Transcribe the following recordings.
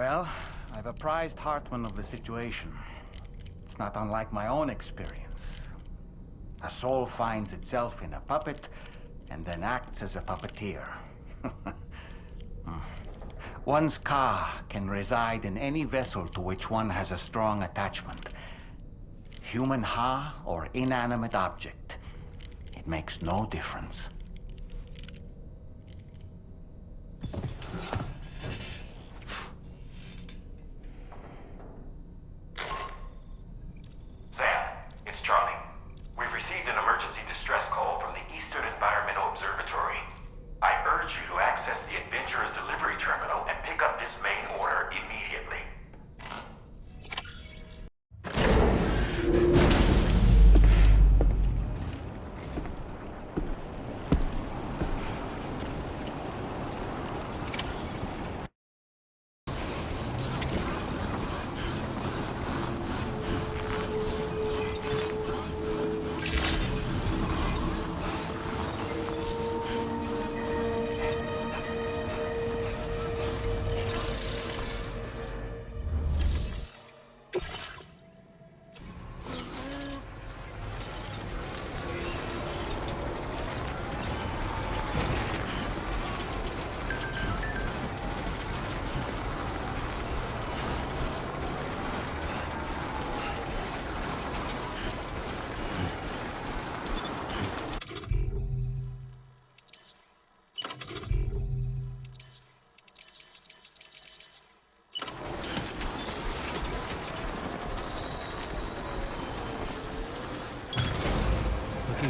Well, I've apprised Hartman of the situation. It's not unlike my own experience. A soul finds itself in a puppet and then acts as a puppeteer. One's ka can reside in any vessel to which one has a strong attachment. Human ha or inanimate object. It makes no difference. Sam, it's Charlie. We've received an emergency distress call from the Eastern Environmental Observatory. I urge you to access the Adventurer's delivery terminal and pick up this main order immediately.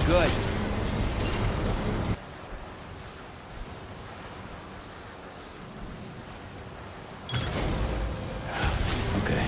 Good. Okay.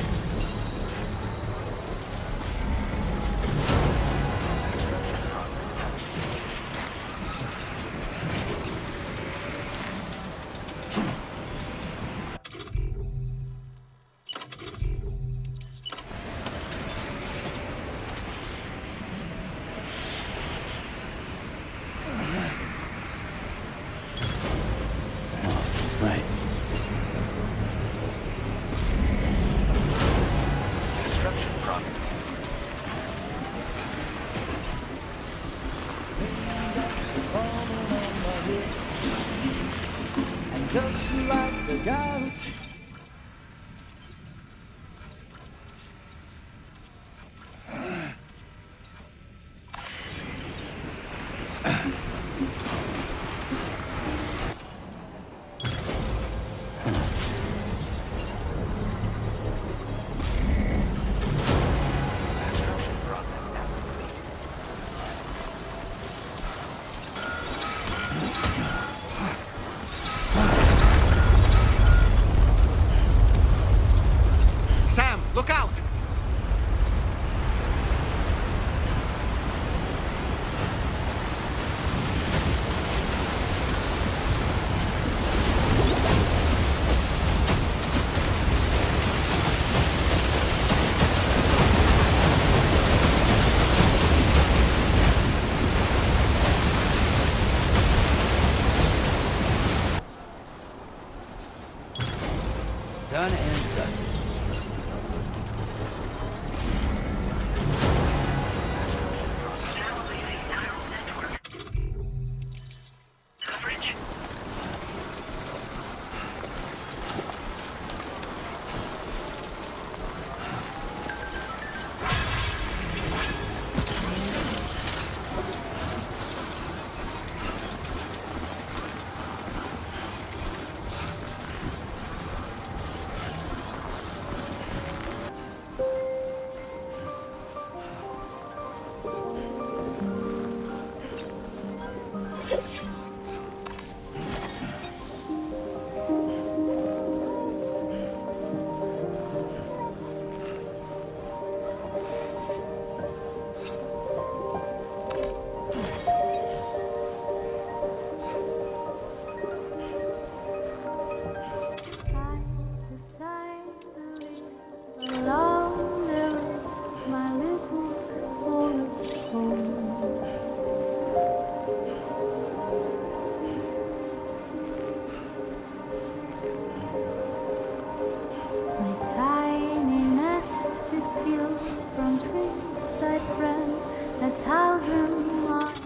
Just like the guy 1,000 miles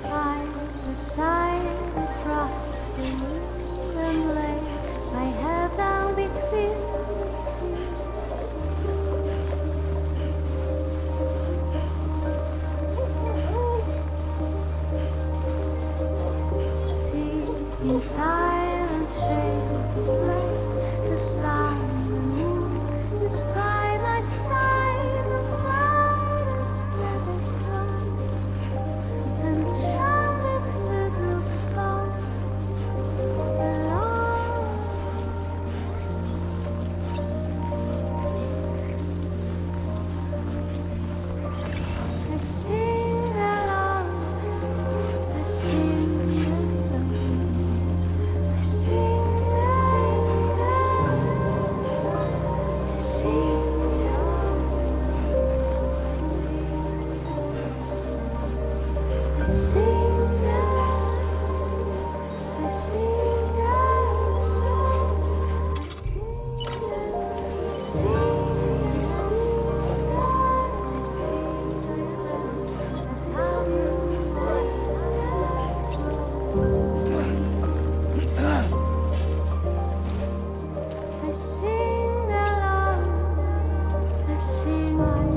by the side of rusty and lay my head down between in silent shade, like the sun and the moon is by my side, the brightest never come, enchanted little song alone. I sing along, I sing along.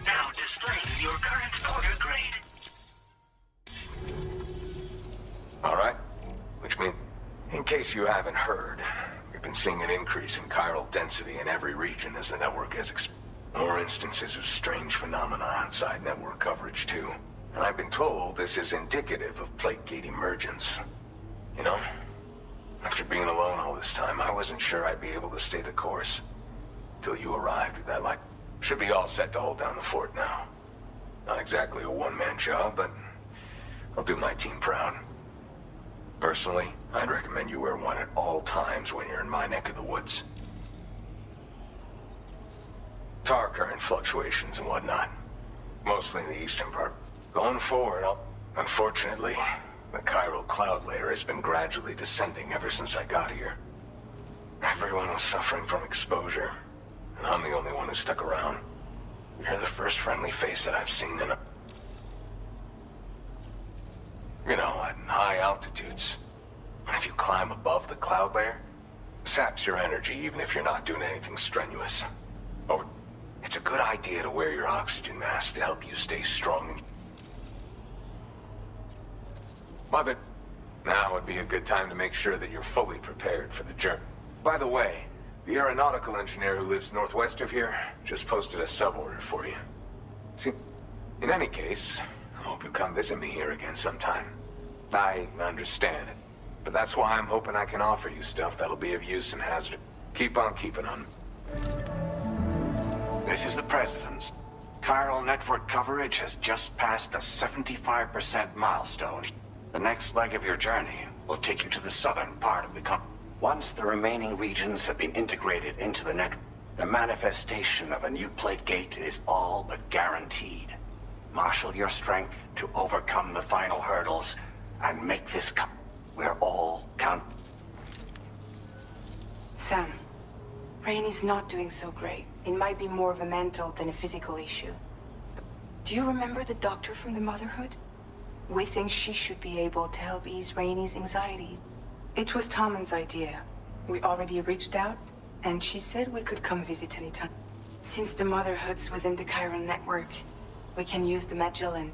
Now displaying your current order grade. Alright. Which means, in case you haven't heard, we've been seeing an increase in chiral density in every region as the network has more instances of strange phenomena outside network coverage too. And I've been told this is indicative of plate gate emergence. You know, after being alone all this time, I wasn't sure I'd be able to stay the course. Till you arrived with that light. Should be all set to hold down the fort now. Not exactly a one-man job, but I'll do my team proud. Personally, I'd recommend you wear one at all times when you're in my neck of the woods. Tar current fluctuations and whatnot. Mostly in the eastern part. Going forward, unfortunately, the chiral cloud layer has been gradually descending ever since I got here. Everyone was suffering from exposure, and I'm the only one who stuck around. You're the first friendly face that I've seen in a... You know, at high altitudes. And if you climb above the cloud layer, it saps your energy even if you're not doing anything strenuous. Or it's a good idea to wear your oxygen mask to help you stay strong. Love it. Now would be a good time to make sure that you're fully prepared for the journey. By the way, the Aeronautical Engineer who lives northwest of here just posted a sub-order for you. See, in any case, I hope you'll come visit me here again sometime. I understand it, but that's why I'm hoping I can offer you stuff that'll be of use in hazard. Keep on keeping on. This is the President's. Chiral network coverage has just passed the 75% milestone. The next leg of your journey will take you to the southern part of the continent. Once the remaining regions have been integrated into the network, the manifestation of a new plate gate is all but guaranteed. Marshal your strength to overcome the final hurdles and make this where all count. Sam, Rainey's not doing so great. It might be more of a mental than a physical issue. Do you remember the doctor from the Motherhood? We think she should be able to help ease Rainey's anxieties. It was Tommen's idea. We already reached out, and she said we could come visit anytime. Since the Motherhood's within the Chiral network, we can use the Magellan.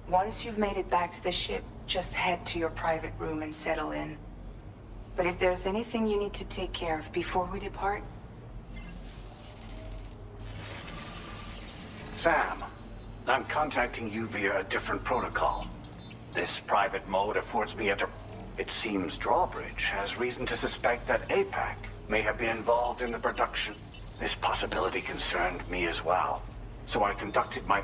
Once you've made it back to the ship, just head to your private room and settle in. But if there's anything you need to take care of before we depart... Sam, I'm contacting you via a different protocol. This private mode affords me It seems Drawbridge has reason to suspect that APAC may have been involved in the production. This possibility concerned me as well. So I conducted my...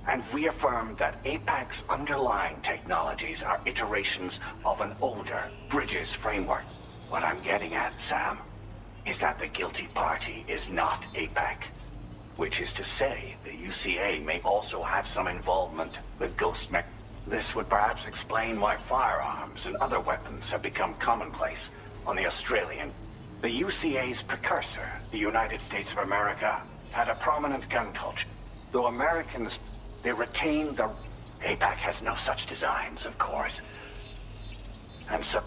and reaffirmed that APAC's underlying technologies are iterations of an older Bridges framework. What I'm getting at, Sam, is that the guilty party is not APAC. Which is to say, the UCA may also have some involvement with Ghost Mech. This would perhaps explain why firearms and other weapons have become commonplace on the Australian. The UCA's precursor, the United States of America, had a prominent gun culture. Though Americans, they retained the... APAC has no such designs, of course. And so...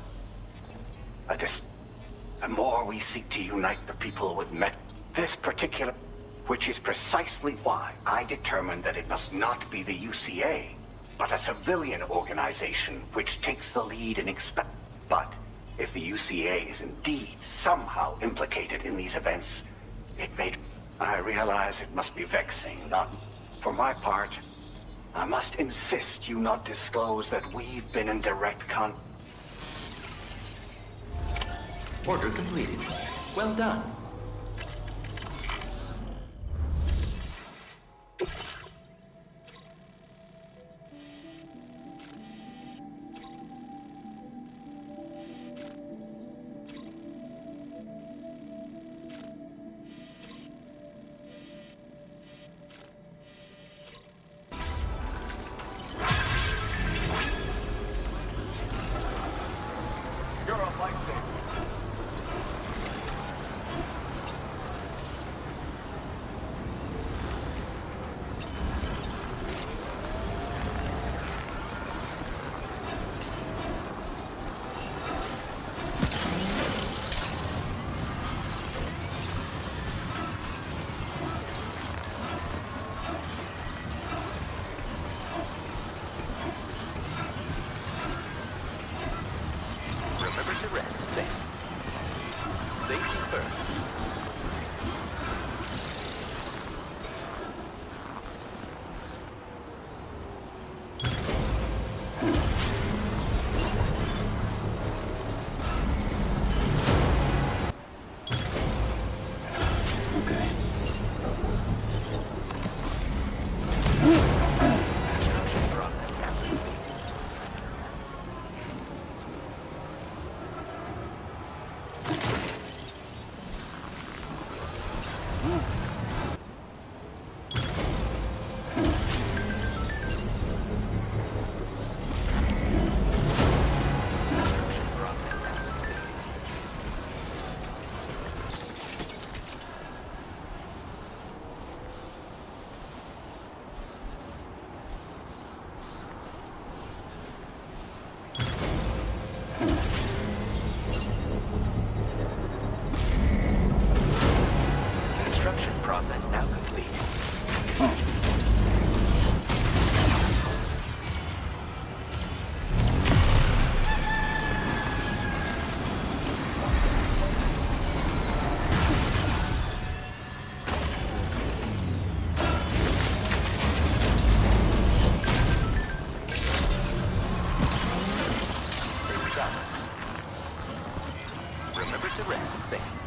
the more we seek to unite the people with this particular... Which is precisely why I determined that it must not be the UCA, but a civilian organization which takes the lead in But if the UCA is indeed somehow implicated in these events, it may... I realize it must be vexing, not... For my part, I must insist you not disclose that we've been in direct Order completed. Well done. Process now complete. Remember to rest safe.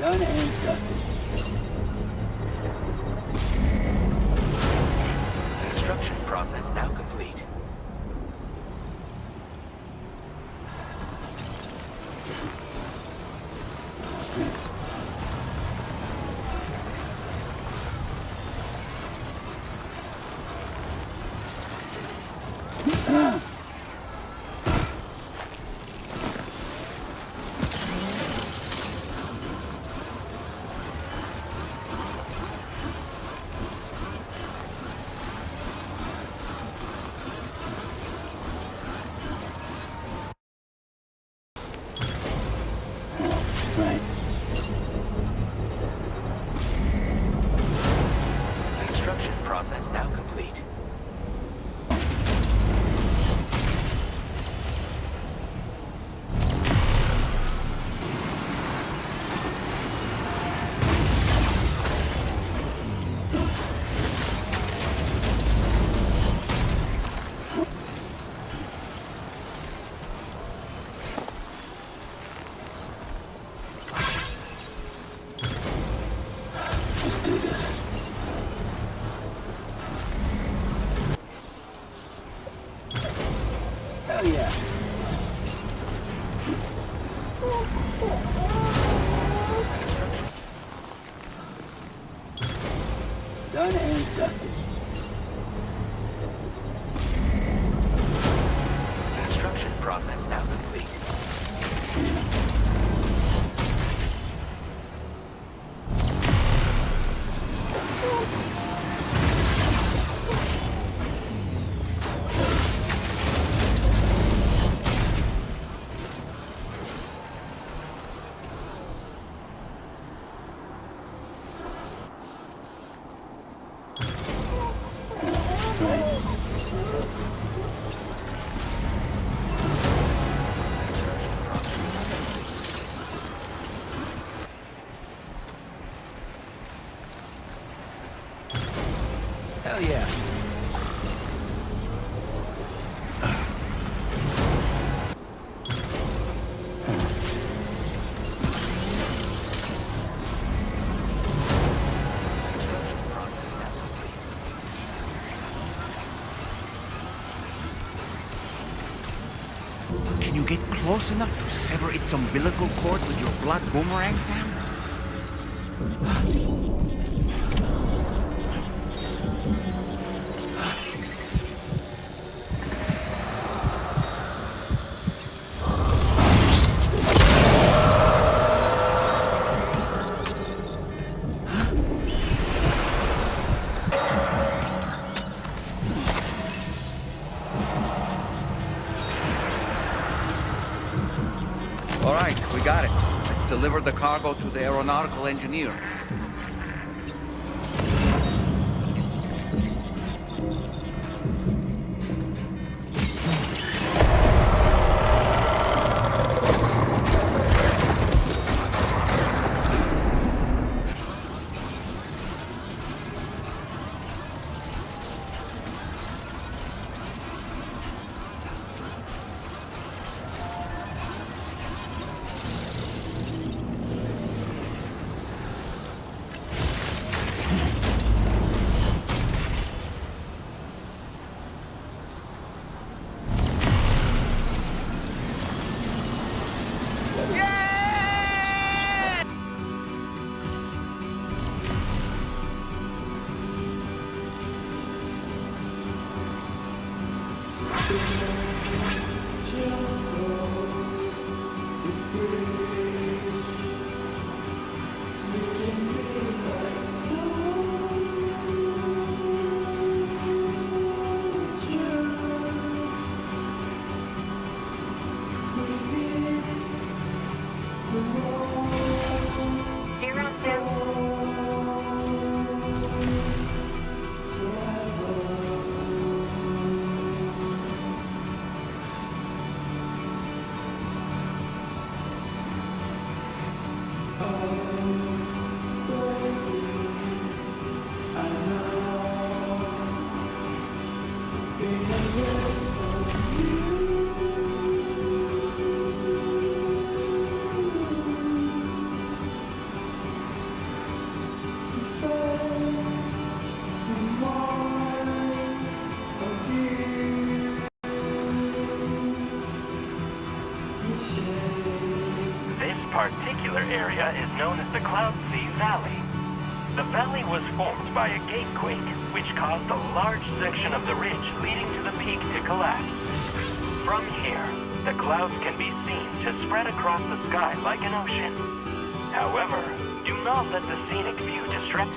Done and dusted. Construction process now complete. Right. Construction process now complete. Let's do this. Hell yeah. Done and dusted. Construction process now complete. Hell yeah. Can you get close enough to sever its umbilical cord with your blood boomerang, Sam? All right, we got it. Let's deliver the cargo to the Aeronautical Engineer. area is known as the Cloud Sea Valley. The valley was formed by a gatequake, which caused a large section of the ridge leading to the peak to collapse. From here, the clouds can be seen to spread across the sky like an ocean. However, do not let the scenic view distract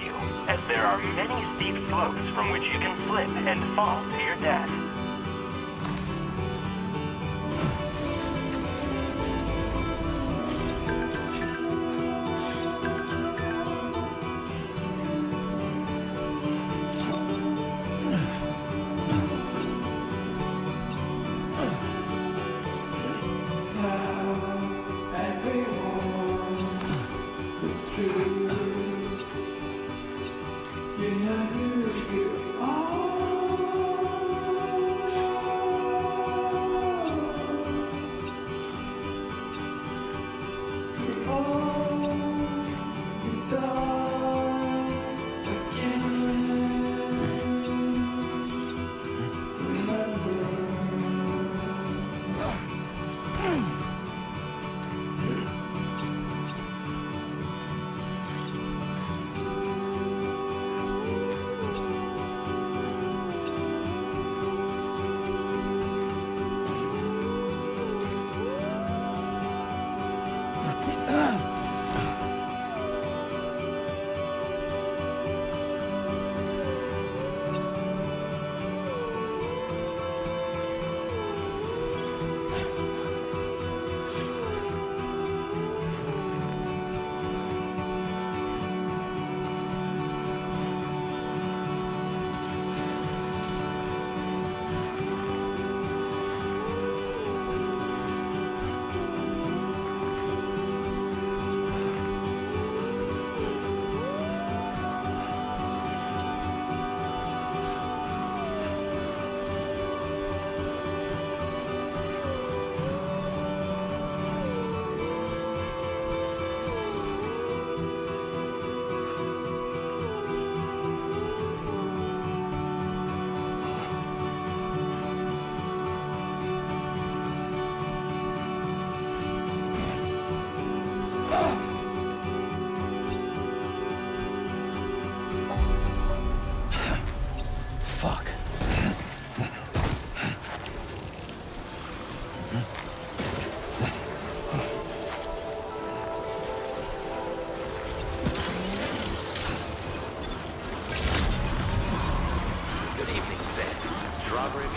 you, as there are many steep slopes from which you can slip and fall to your death.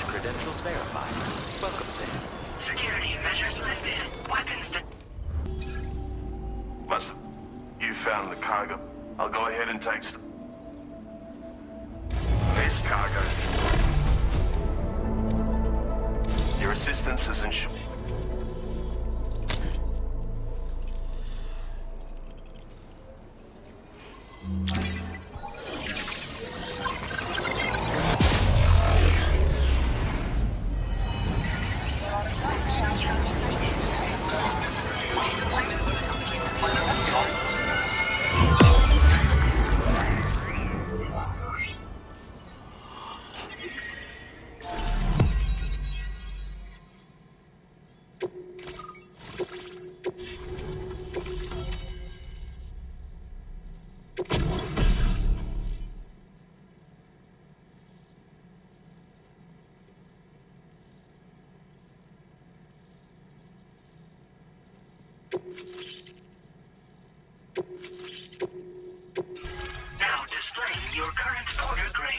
Credentials verified. Welcome, Sam. Security measures lifted. Weapons You found the cargo. I'll go ahead and take this cargo. Your assistance is ensured. Now displaying your current order grade.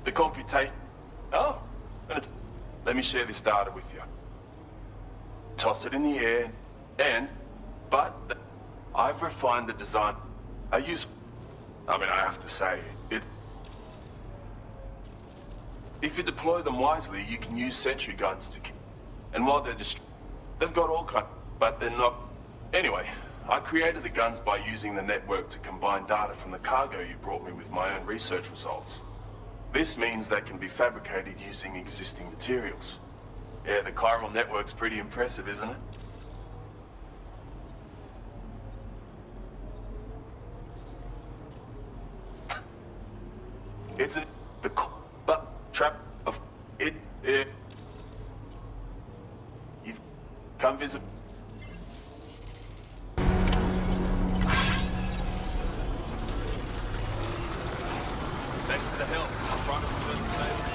The computation. Oh, and it's. Let me share this data with you. Toss it in the air, but I've refined the design. I have to say, it. If you deploy them wisely, you can use Sentry guns to kill. And while they've got all kinds, but they're not. Anyway, I created the guns by using the network to combine data from the cargo you brought me with my own research results. This means they can be fabricated using existing materials. Yeah, the chiral network's pretty impressive, isn't it? It's the trap of it. Come visit. Thanks for the help. I'll try to return the favor.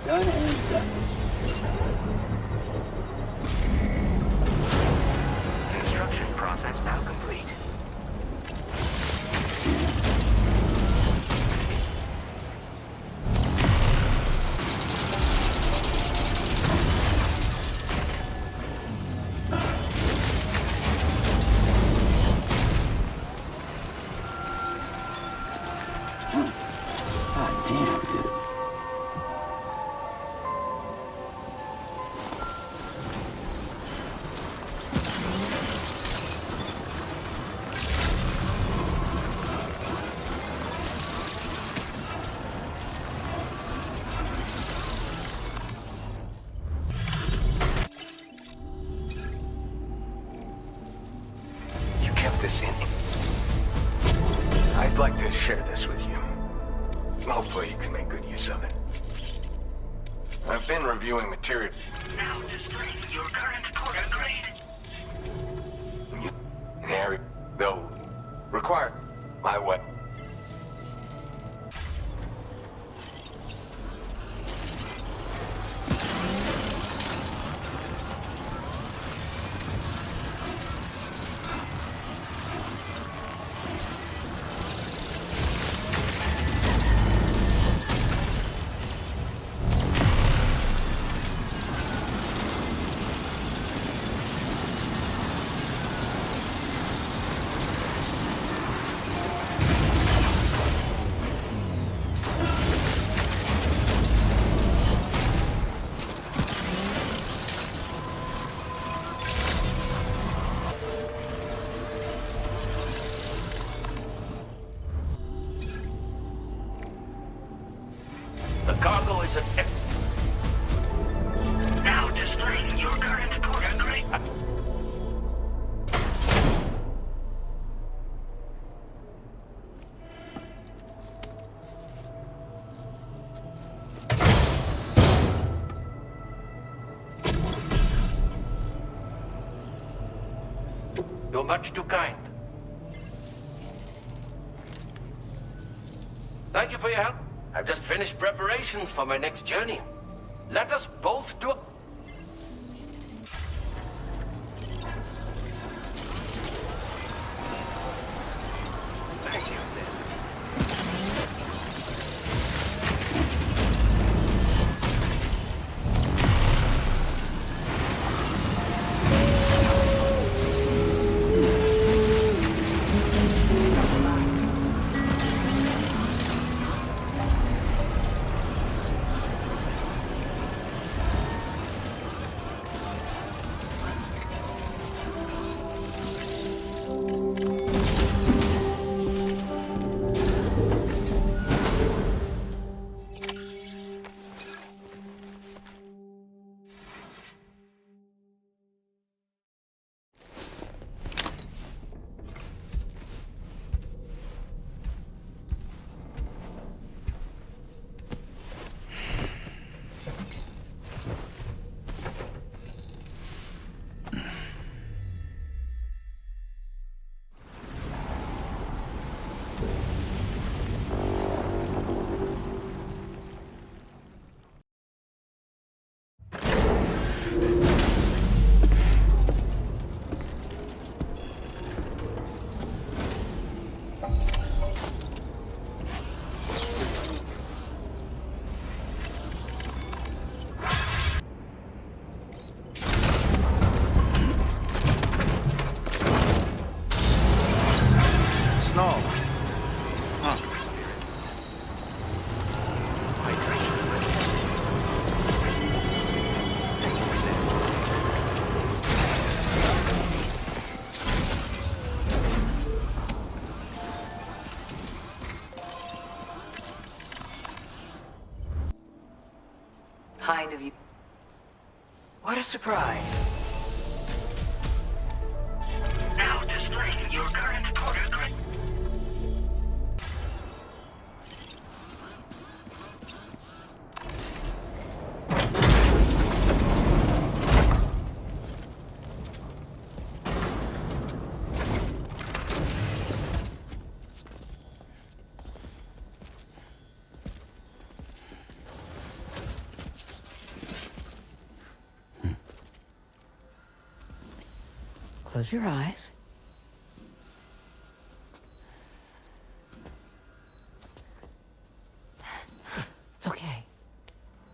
Done and dusted. Construction process now complete. God damn, dude. You kept this in. I'd like to share this with you. Hopefully you can make good use of it. I've been reviewing material. Now displaying your current quarter grade. An area, though, require my way. The cargo is an... Now displaying your current quarter grade. You're much too kind. Thank you for your help. I've just finished preparations for my next journey. Let us both do... Thank you, Sid. Kind of you. What a surprise. Now displaying your current Close your eyes. It's okay.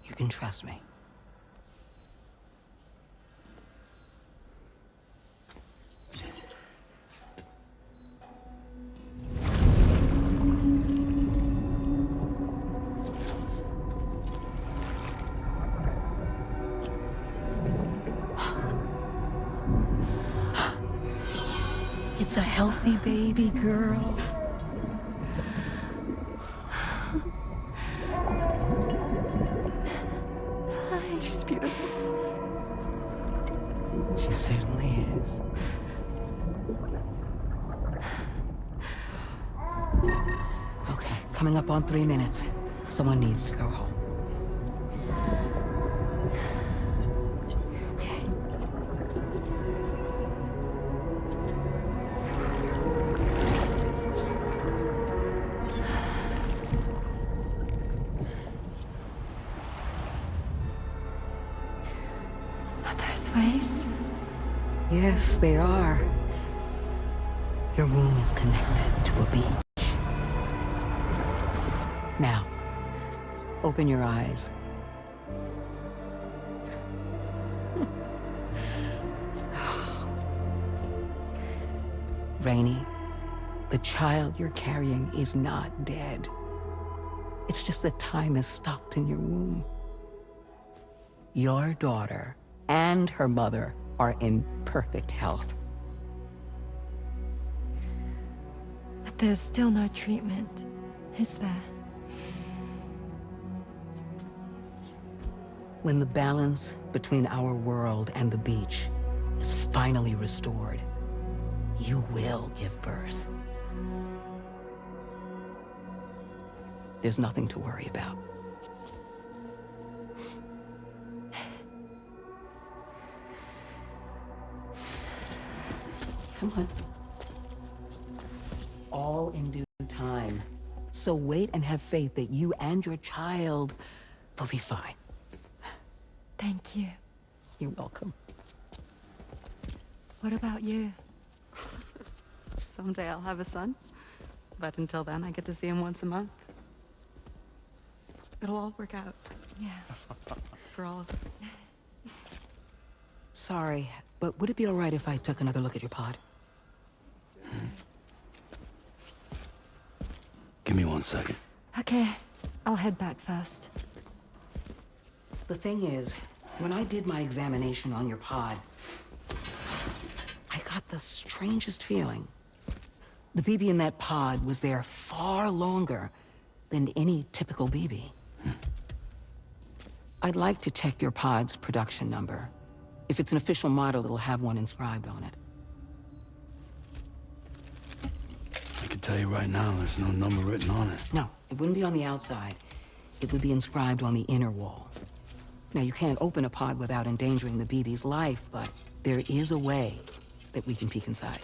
You can trust me. It's a healthy baby girl. She's beautiful. She certainly is. Okay, coming up on 3 minutes. Someone needs to go home. Waves? Yes, they are. Your womb is connected to a beach. Now, open your eyes. Rainey, the child you're carrying is not dead. It's just that time has stopped in your womb. Your daughter and her mother are in perfect health. But there's still no treatment, is there? When the balance between our world and the beach is finally restored, you will give birth. There's nothing to worry about. Come on. All in due time. So wait and have faith that you and your child will be fine. Thank you. You're welcome. What about you? Someday I'll have a son. But until then, I get to see him once a month. It'll all work out. Yeah. For all of us. Sorry, but would it be all right if I took another look at your pod? Give me 1 second. Okay. I'll head back first. The thing is, when I did my examination on your pod, I got the strangest feeling. The BB in that pod was there far longer than any typical BB. I'd like to check your pod's production number. If it's an official model, it'll have one inscribed on it. I can tell you right now, there's no number written on it. No, it wouldn't be on the outside. It would be inscribed on the inner wall. Now, you can't open a pod without endangering the BB's life, but there is a way that we can peek inside.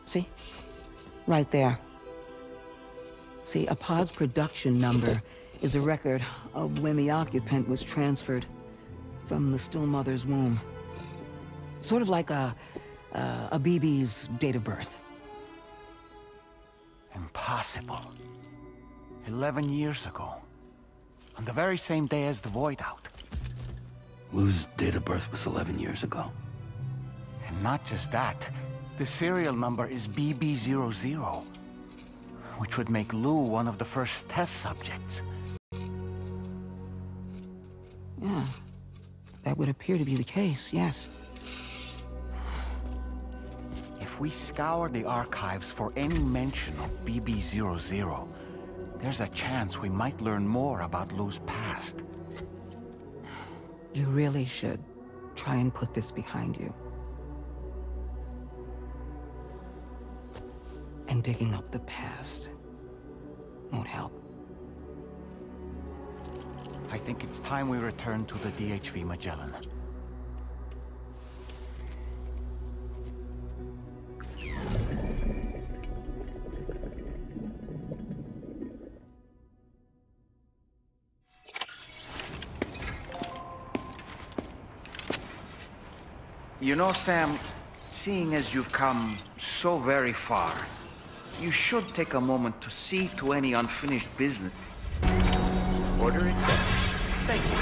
See? Right there. See, a pod's production number is a record of when the occupant was transferred from the still mother's womb. Sort of like a BB's date of birth. Impossible. 11 years ago. On the very same day as the Void Out. Lou's date of birth was 11 years ago. And not just that, the serial number is BB00, which would make Lou one of the first test subjects. Yeah, that would appear to be the case, yes. If we scour the archives for any mention of BB00, there's a chance we might learn more about Lou's past. You really should try and put this behind you. And digging up the past won't help. I think it's time we return to the DHV Magellan. You know, Sam, seeing as you've come so very far, you should take a moment to see to any unfinished business. Order accepted. Thank you.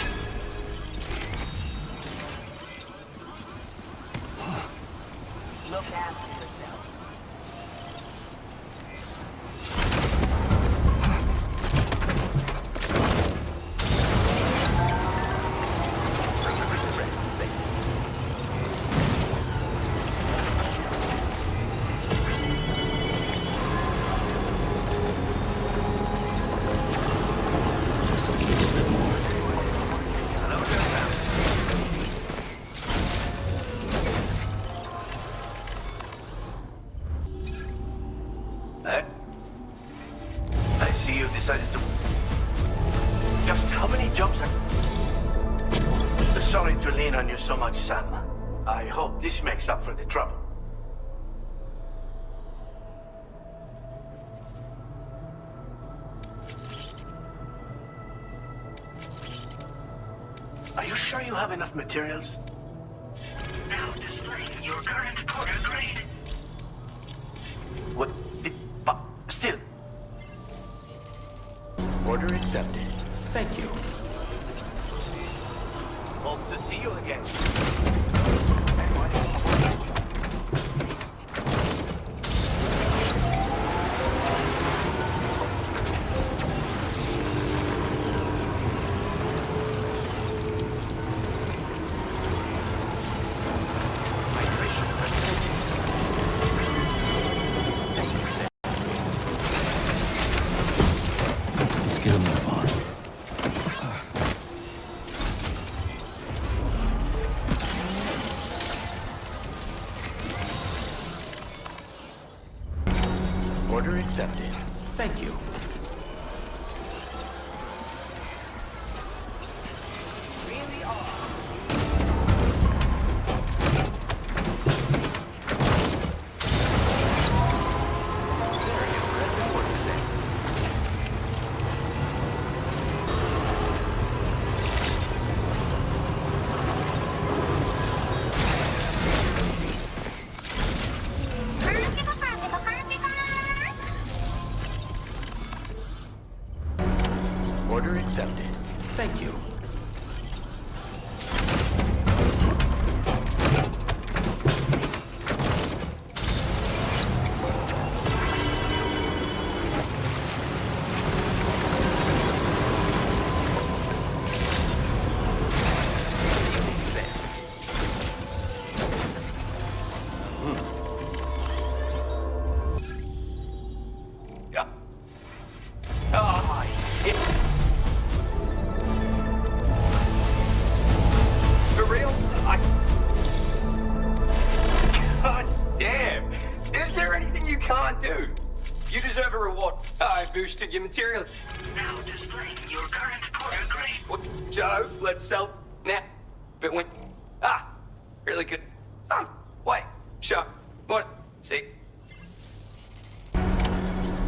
Look after yourself. So much, Sam. I hope this makes up for the trouble. Are you sure you have enough materials? Now displaying your current quarter grade. What? But still. Order accepted. Thank you. Hope to see you again. Let's get a move on. Order accepted. Thank you. Really are. Order accepted. Thank you. Boosted your materials. Now displaying your current quarter grade. So, let's sell now. But when... really good. Wait. Sure. What? See?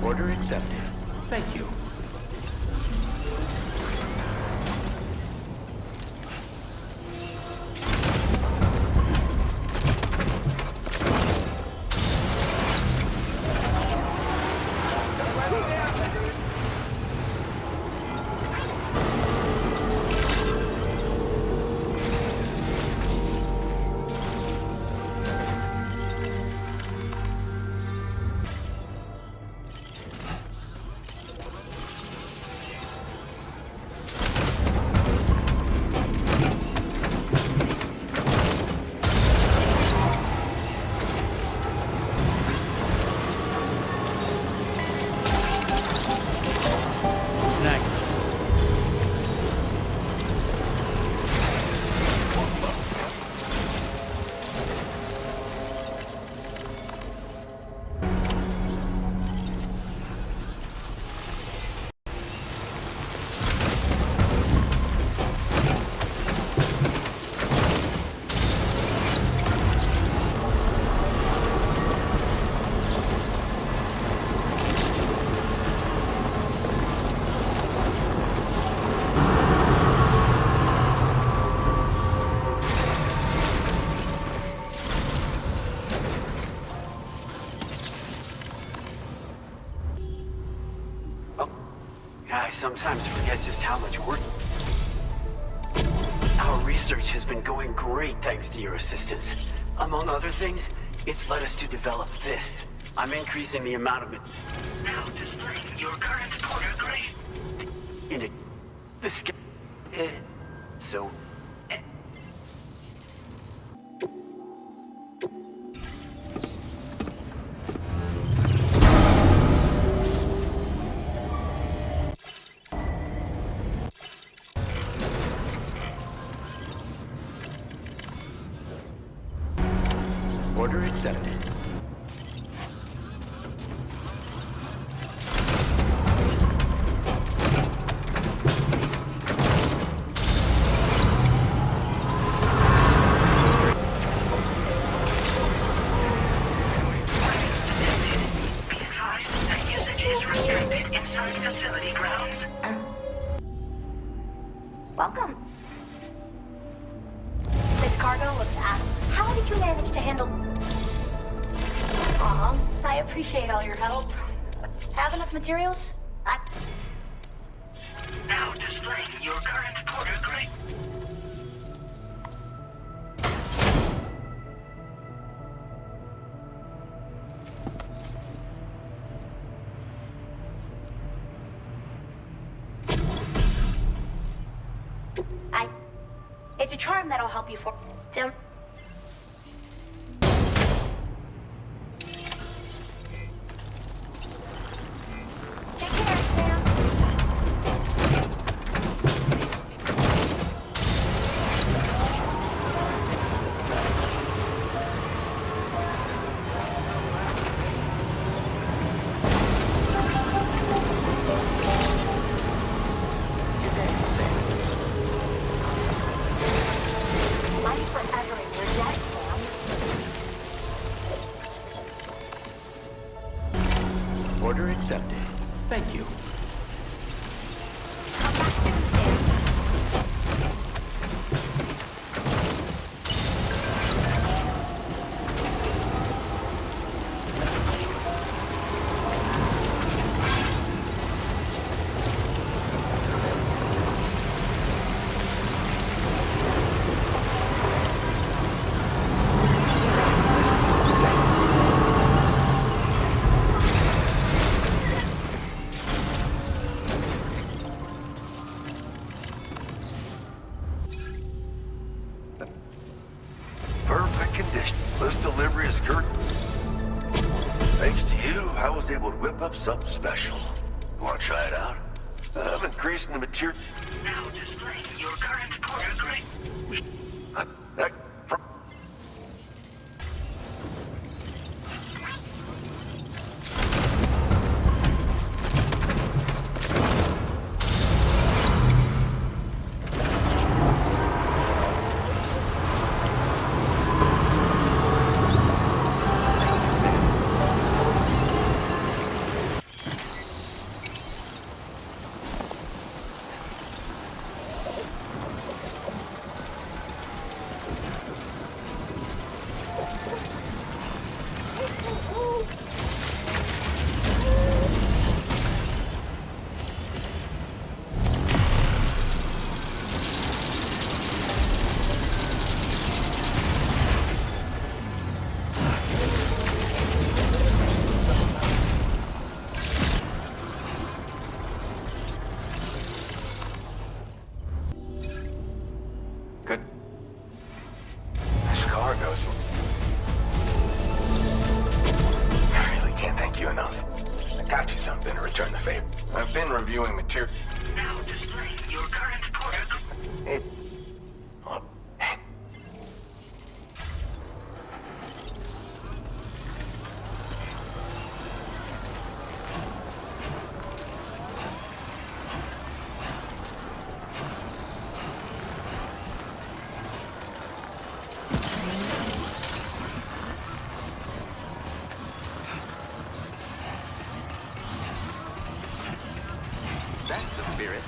Order accepted. Thank you. I sometimes forget just how much work... Our research has been going great thanks to your assistance. Among other things, it's led us to develop this. I'm increasing the amount of it... Now displaying your current quarter grade. In it... This... So... Order accepted. Welcome. This cargo looks at. How did you manage to handle? Aw, I appreciate all your help. Have enough materials? Now displaying your current quarter grade. It's a charm that'll help you for... Tim? Order accepted. Thank you. Something special. You want to try it out? I'm increasing the material. Now displaying your current quarter grade. Reviewing material. Now displaying your current quarter. That's the spirit.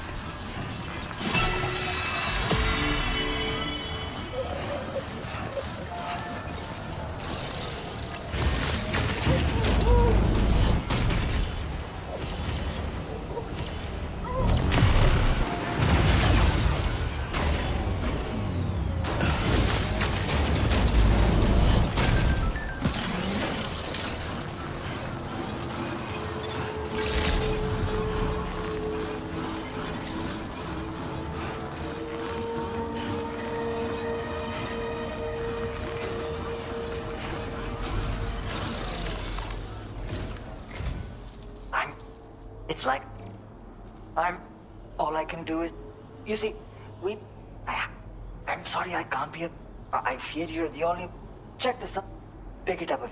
It's like all I can do is, you see, I'm sorry I can't be I fear you're the only, check this up, pick it up.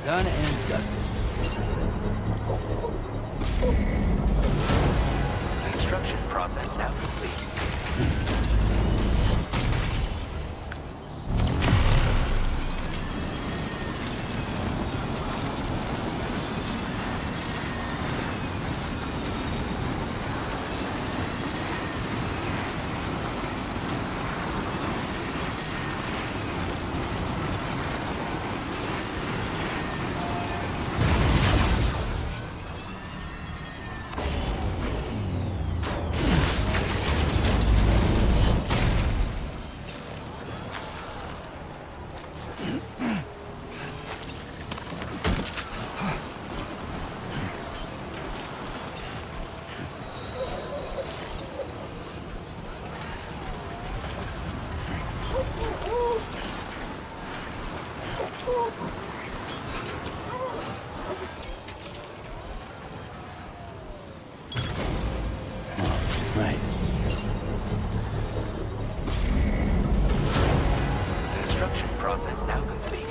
Done and dusted. Construction process now complete. Process now complete.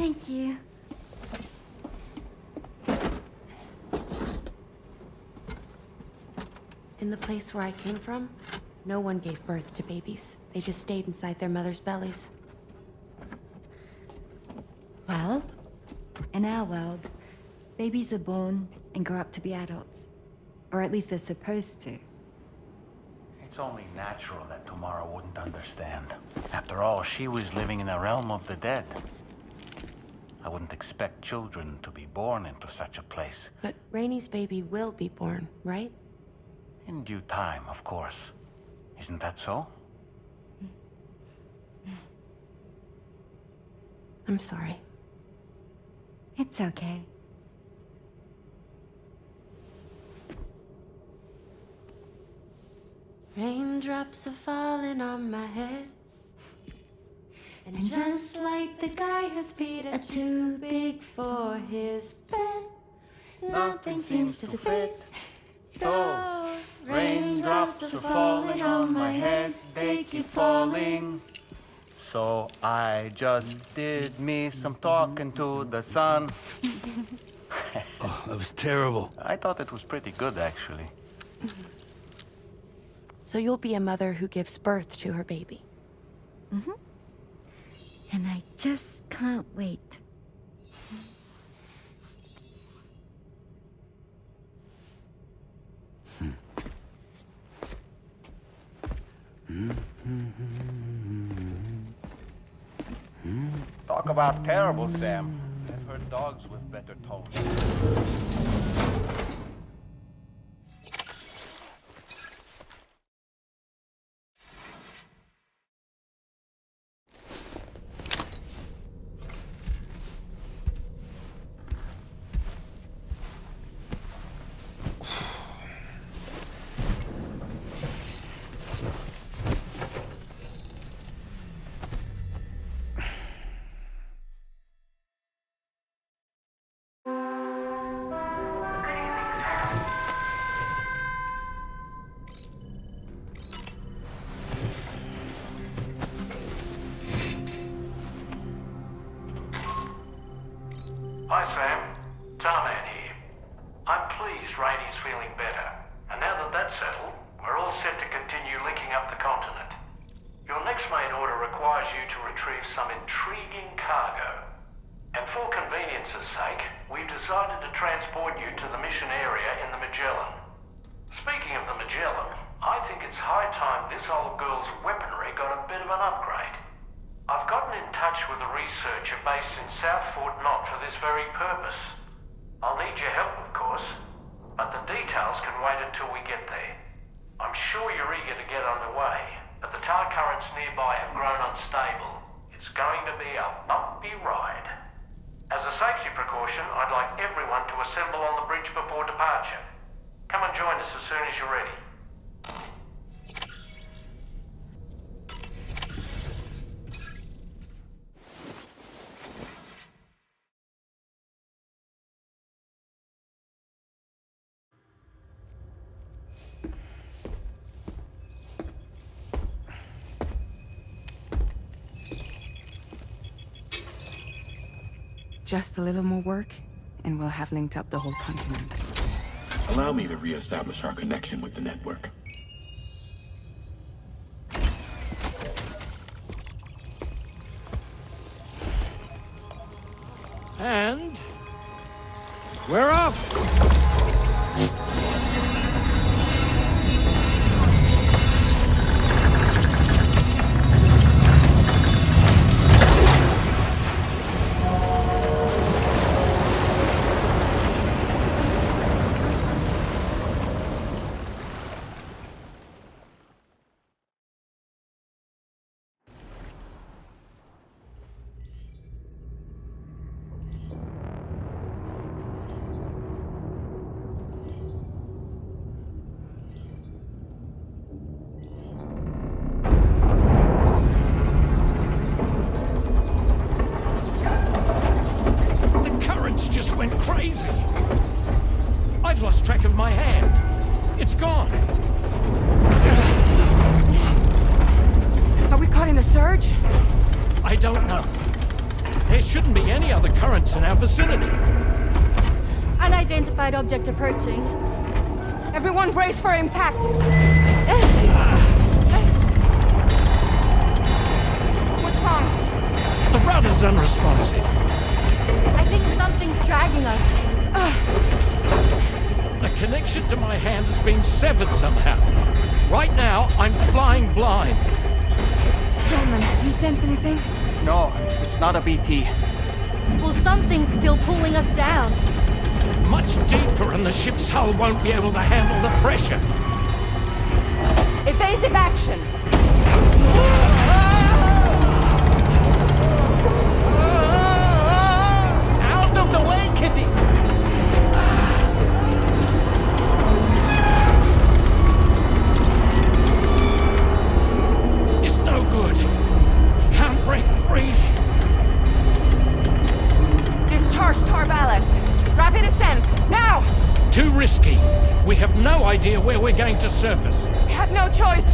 Thank you. In the place where I came from, no one gave birth to babies. They just stayed inside their mother's bellies. Well, in our world, babies are born and grow up to be adults. Or at least they're supposed to. It's only natural that Tamara wouldn't understand. After all, she was living in a realm of the dead. I wouldn't expect children to be born into such a place. But Rainey's baby will be born, right? In due time, of course. Isn't that so? I'm sorry. It's okay. Raindrops are falling on my head. And just like the guy whose feet are too big for his bed, nothing seems to fit. Those raindrops are falling on my head, they keep falling. So I just did me some talking to the sun. Oh, that was terrible. I thought it was pretty good, actually. So you'll be a mother who gives birth to her baby. Mm-hmm. And I just can't wait. Talk about terrible, Sam. I've heard dogs with better tones. Hi, Sam. Dollman here. I'm pleased Rainey's feeling better. And now that that's settled, we're all set to continue linking up the continent. Your next main order requires you to retrieve some intriguing cargo. And for convenience's sake, we've decided to transport you to the mission area in the Magellan. Speaking of the Magellan, I think it's high time this old girl's weaponry got a bit of an upgrade. I've gotten in touch with a researcher based in South Fort Knott for this very purpose. I'll need your help, of course, but the details can wait until we get there. I'm sure you're eager to get underway, but the tar currents nearby have grown unstable. It's going to be a bumpy ride. As a safety precaution, I'd like everyone to assemble on the bridge before departure. Come and join us as soon as you're ready. Just a little more work, and we'll have linked up the whole continent. Allow me to re-establish our connection with the network. And we're off! Crazy! I've lost track of my hand. It's gone. Are we caught in a surge? I don't know. There shouldn't be any other currents in our vicinity. Unidentified object approaching. Everyone brace for impact. What's wrong? The rudder's unresponsive. I think something's dragging us. The connection to my hand has been severed somehow. Right now, I'm flying blind. Dollman, do you sense anything? No, it's not a BT. Well, something's still pulling us down. Much deeper and the ship's hull won't be able to handle the pressure. Evasive action! Out of the way, Kitty! It's no good. Can't break free. Discharge tar ballast. Rapid ascent, now! Too risky. We have no idea where we're going to surface. We have no choice.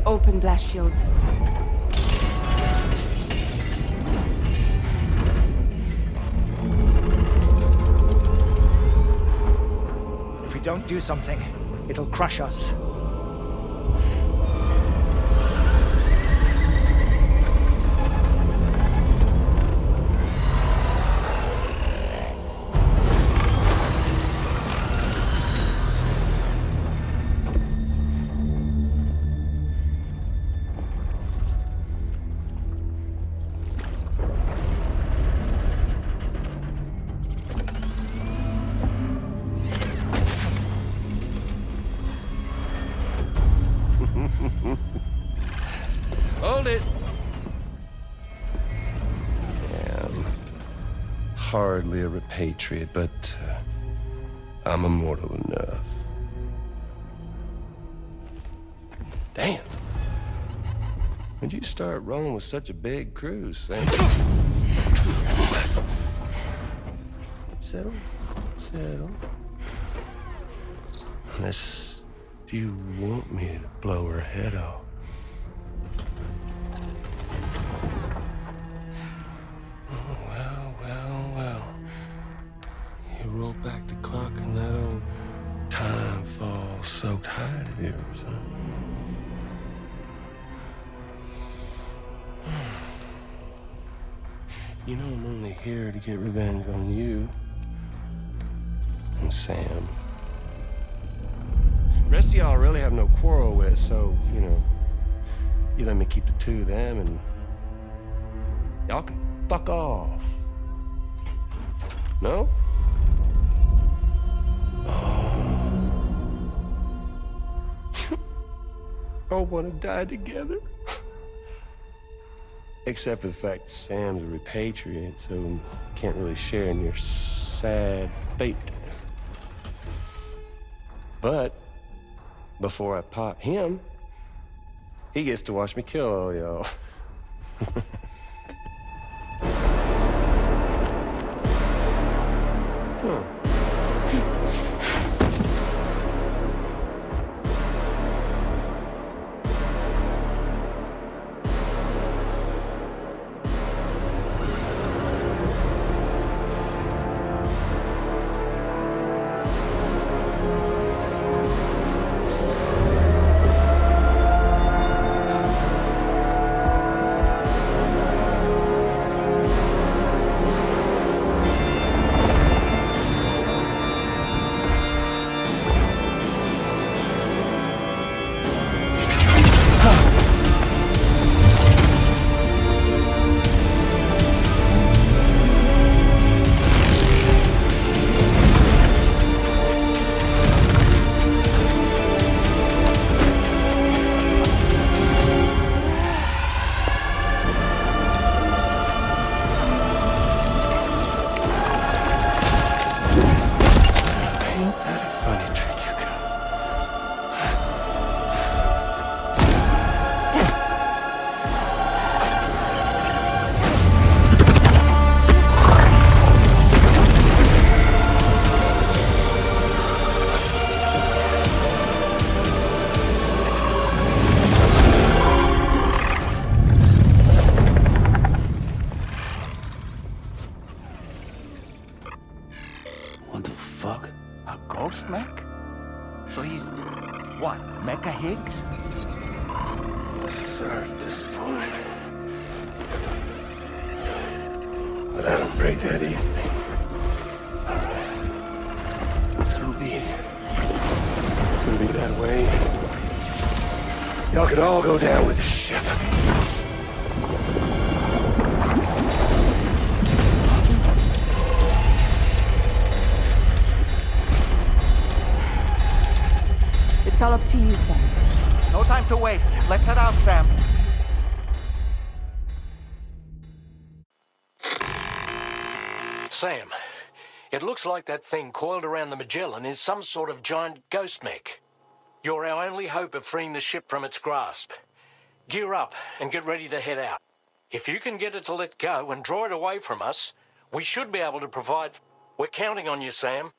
Open blast shields. If we don't do something, it'll crush us. Hold it. Yeah, I'm hardly a repatriate, but I'm immortal enough. Damn. When'd you start rolling with such a big crew, Sam? Settle. Unless you want me to blow her head off. Well. You roll back the clock and that old time fall soaked hide of yours, huh? You know I'm only here to get revenge on you and Sam. The rest of y'all I really have no quarrel with, so, you know, you let me keep the two of them and y'all can fuck off. No? All want to die together. Except for the fact that Sam's a repatriate, so can't really share in your sad fate. But before I pop him, he gets to watch me kill all y'all. So he's... what, Mecha Higgs? Sir, this is fine. But I don't break that easy. So be it. It's gonna be that way. Y'all could all go down with the ship. It's all up to you, Sam. No time to waste. Let's head out, Sam. Sam, it looks like that thing coiled around the Magellan is some sort of giant ghost mech. You're our only hope of freeing the ship from its grasp. Gear up and get ready to head out. If you can get it to let go and draw it away from us, we should be able to provide... We're counting on you, Sam.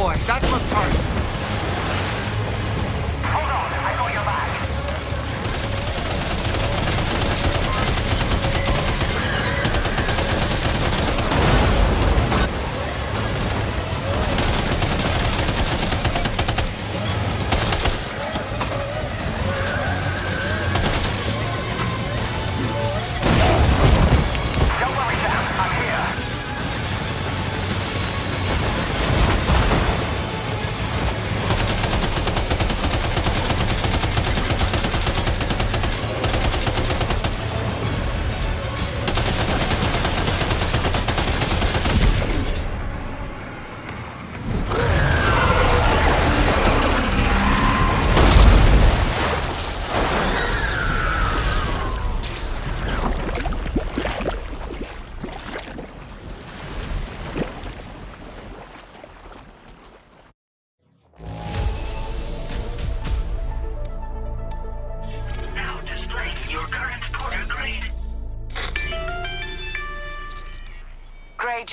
boy, that must hurt. Hold on, I got your back. Don't worry, Sam. I'm here.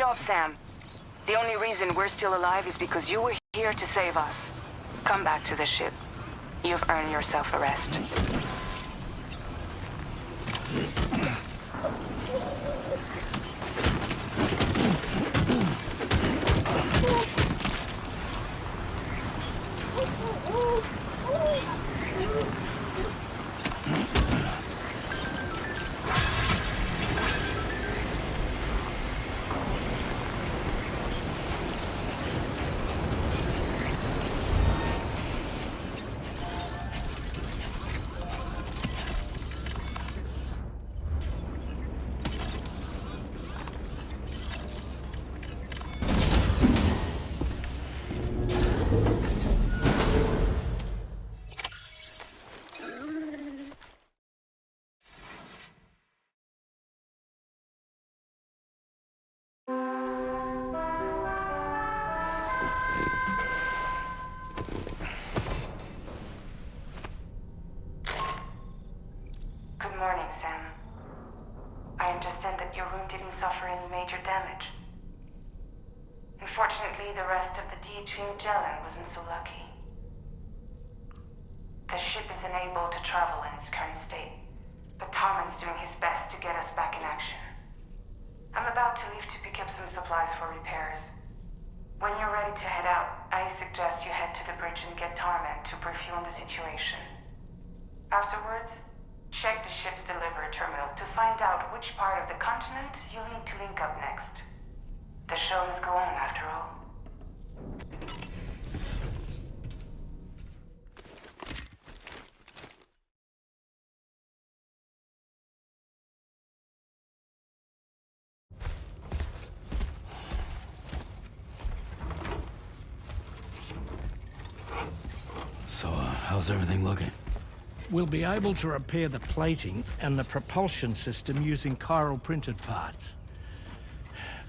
job, Sam. The only reason we're still alive is because you were here to save us. Come back to the ship. You've earned yourself a rest. Good morning, Sam. I understand that your room didn't suffer any major damage. Unfortunately, the rest of the DHV Magellan wasn't so lucky. The ship is unable to travel in its current state, but Tarman's doing his best to get us back in action. I'm about to leave to pick up some supplies for repairs. When you're ready to head out, I suggest you head to the bridge and get Tarman to brief you on the situation. Afterwards, check the ship's delivery terminal to find out which part of the continent you'll need to link up next. The show must go on, after all. So, how's everything looking? We'll be able to repair the plating and the propulsion system using chiral printed parts.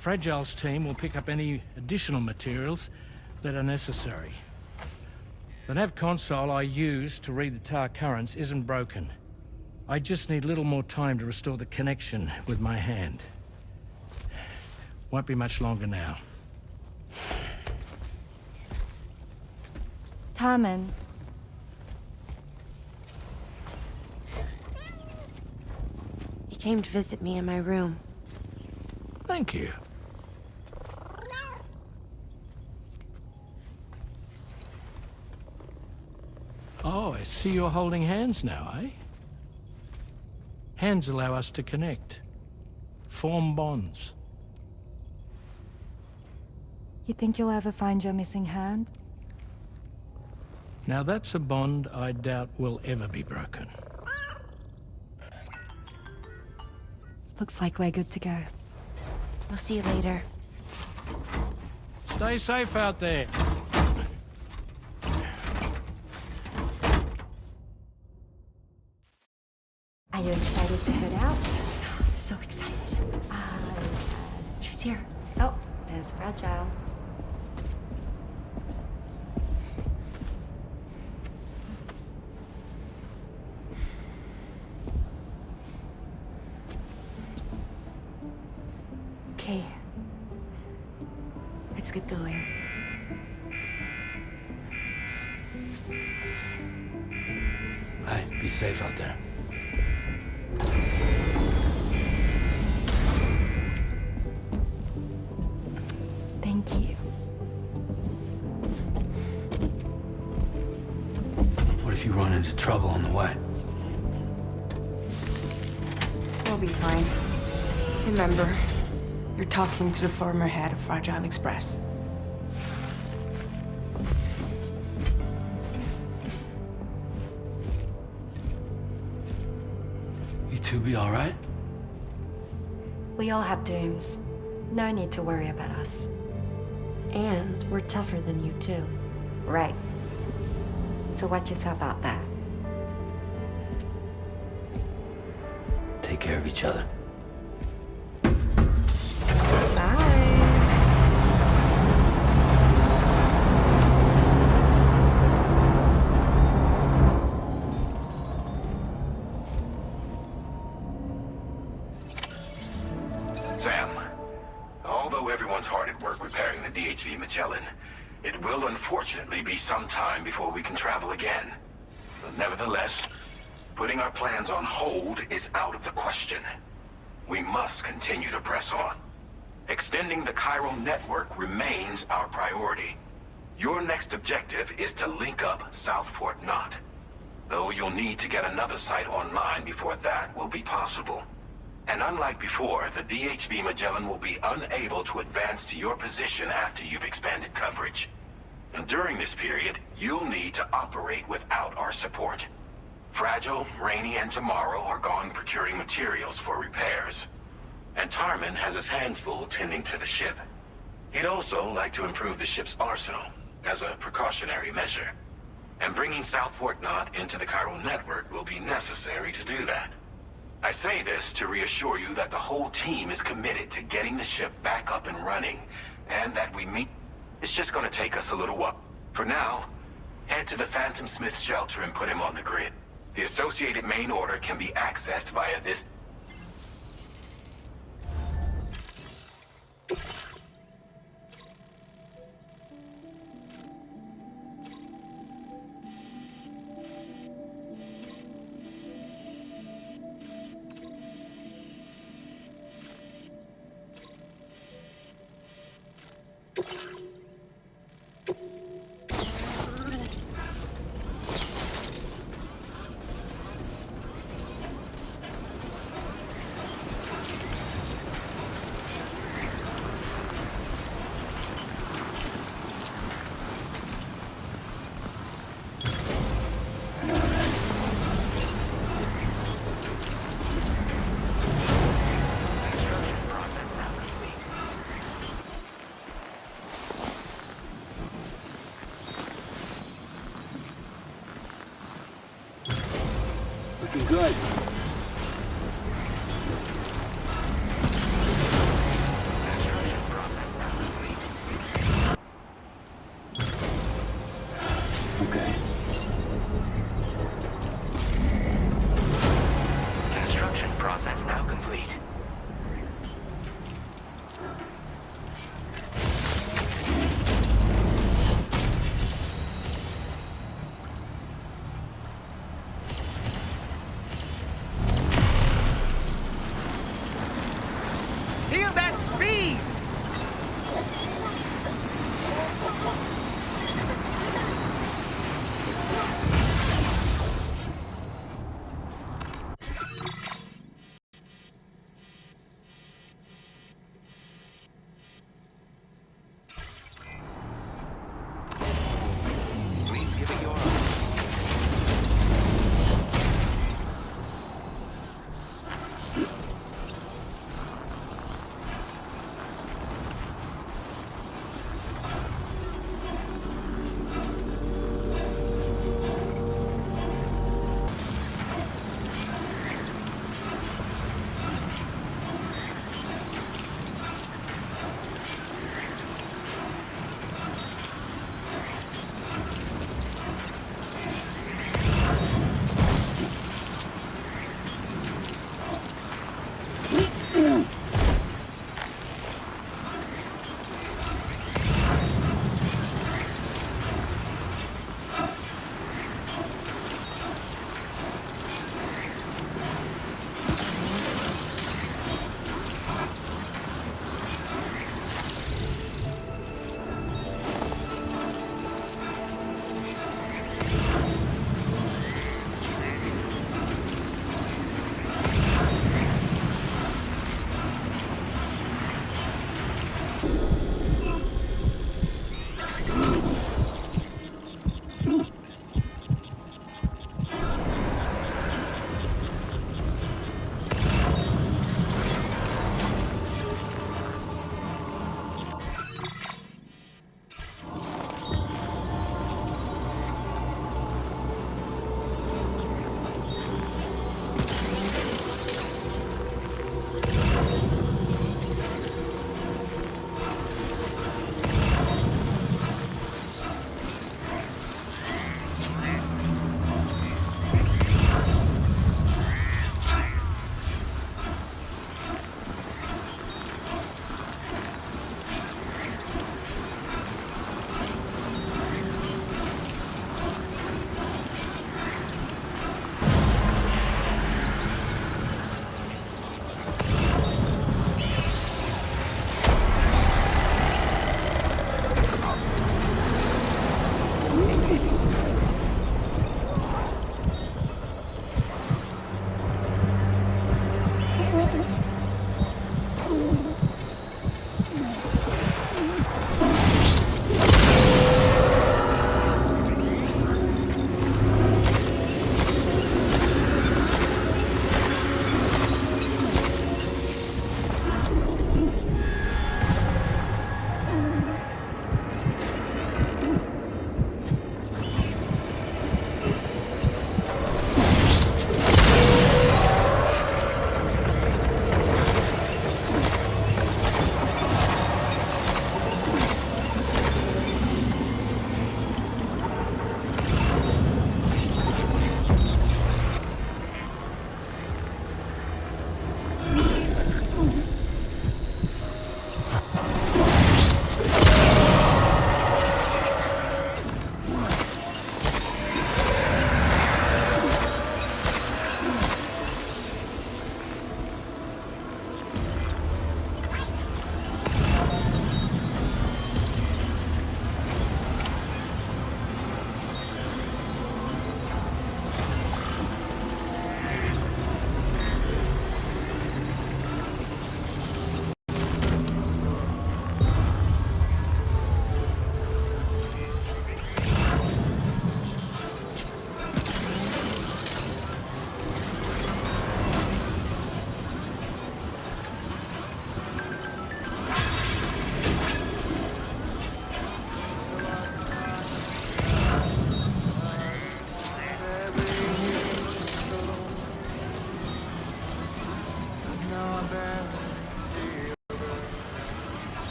Fragile's team will pick up any additional materials that are necessary. The nav console I use to read the tar currents isn't broken. I just need a little more time to restore the connection with my hand. Won't be much longer now. Tarman. He came to visit me in my room. Thank you. Oh, I see you're holding hands now, eh? Hands allow us to connect. Form bonds. You think you'll ever find your missing hand? Now that's a bond I doubt will ever be broken. Looks like we're good to go. We'll see you later. Stay safe out there. Are you excited to head out? So excited. She's here. Oh, there's Fragile. Okay. Let's get going. Hey, be safe out there. Thank you. What if you run into trouble on the way? We'll be fine. Remember, you're talking to the former head of Fragile Express. You two be all right? We all have dooms. No need to worry about us. And we're tougher than you too. Right. So watch yourself out there. Take care of each other. repairing the DHV Magellan. It will unfortunately be some time before we can travel again. But nevertheless, putting our plans on hold is out of the question. We must continue to press on. Extending the chiral network remains our priority. Your next objective is to link up South Fort Knot. Though you'll need to get another site online before that will be possible. And unlike before, the DHV Magellan will be unable to advance to your position after you've expanded coverage. And during this period, you'll need to operate without our support. Fragile, Rainy, and Tomorrow are gone procuring materials for repairs. And Tarman has his hands full tending to the ship. He'd also like to improve the ship's arsenal, as a precautionary measure. And bringing South Fort Knot into the chiral network will be necessary to do that. I say this to reassure you that the whole team is committed to getting the ship back up and running, and that we meet... It's just gonna take us a little while. For now, head to the Phantom Smith's shelter and put him on the grid. The associated main order can be accessed via this... Looking good. Okay. Construction process now complete.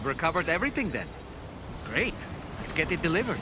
recovered everything then. Great. Let's get it delivered.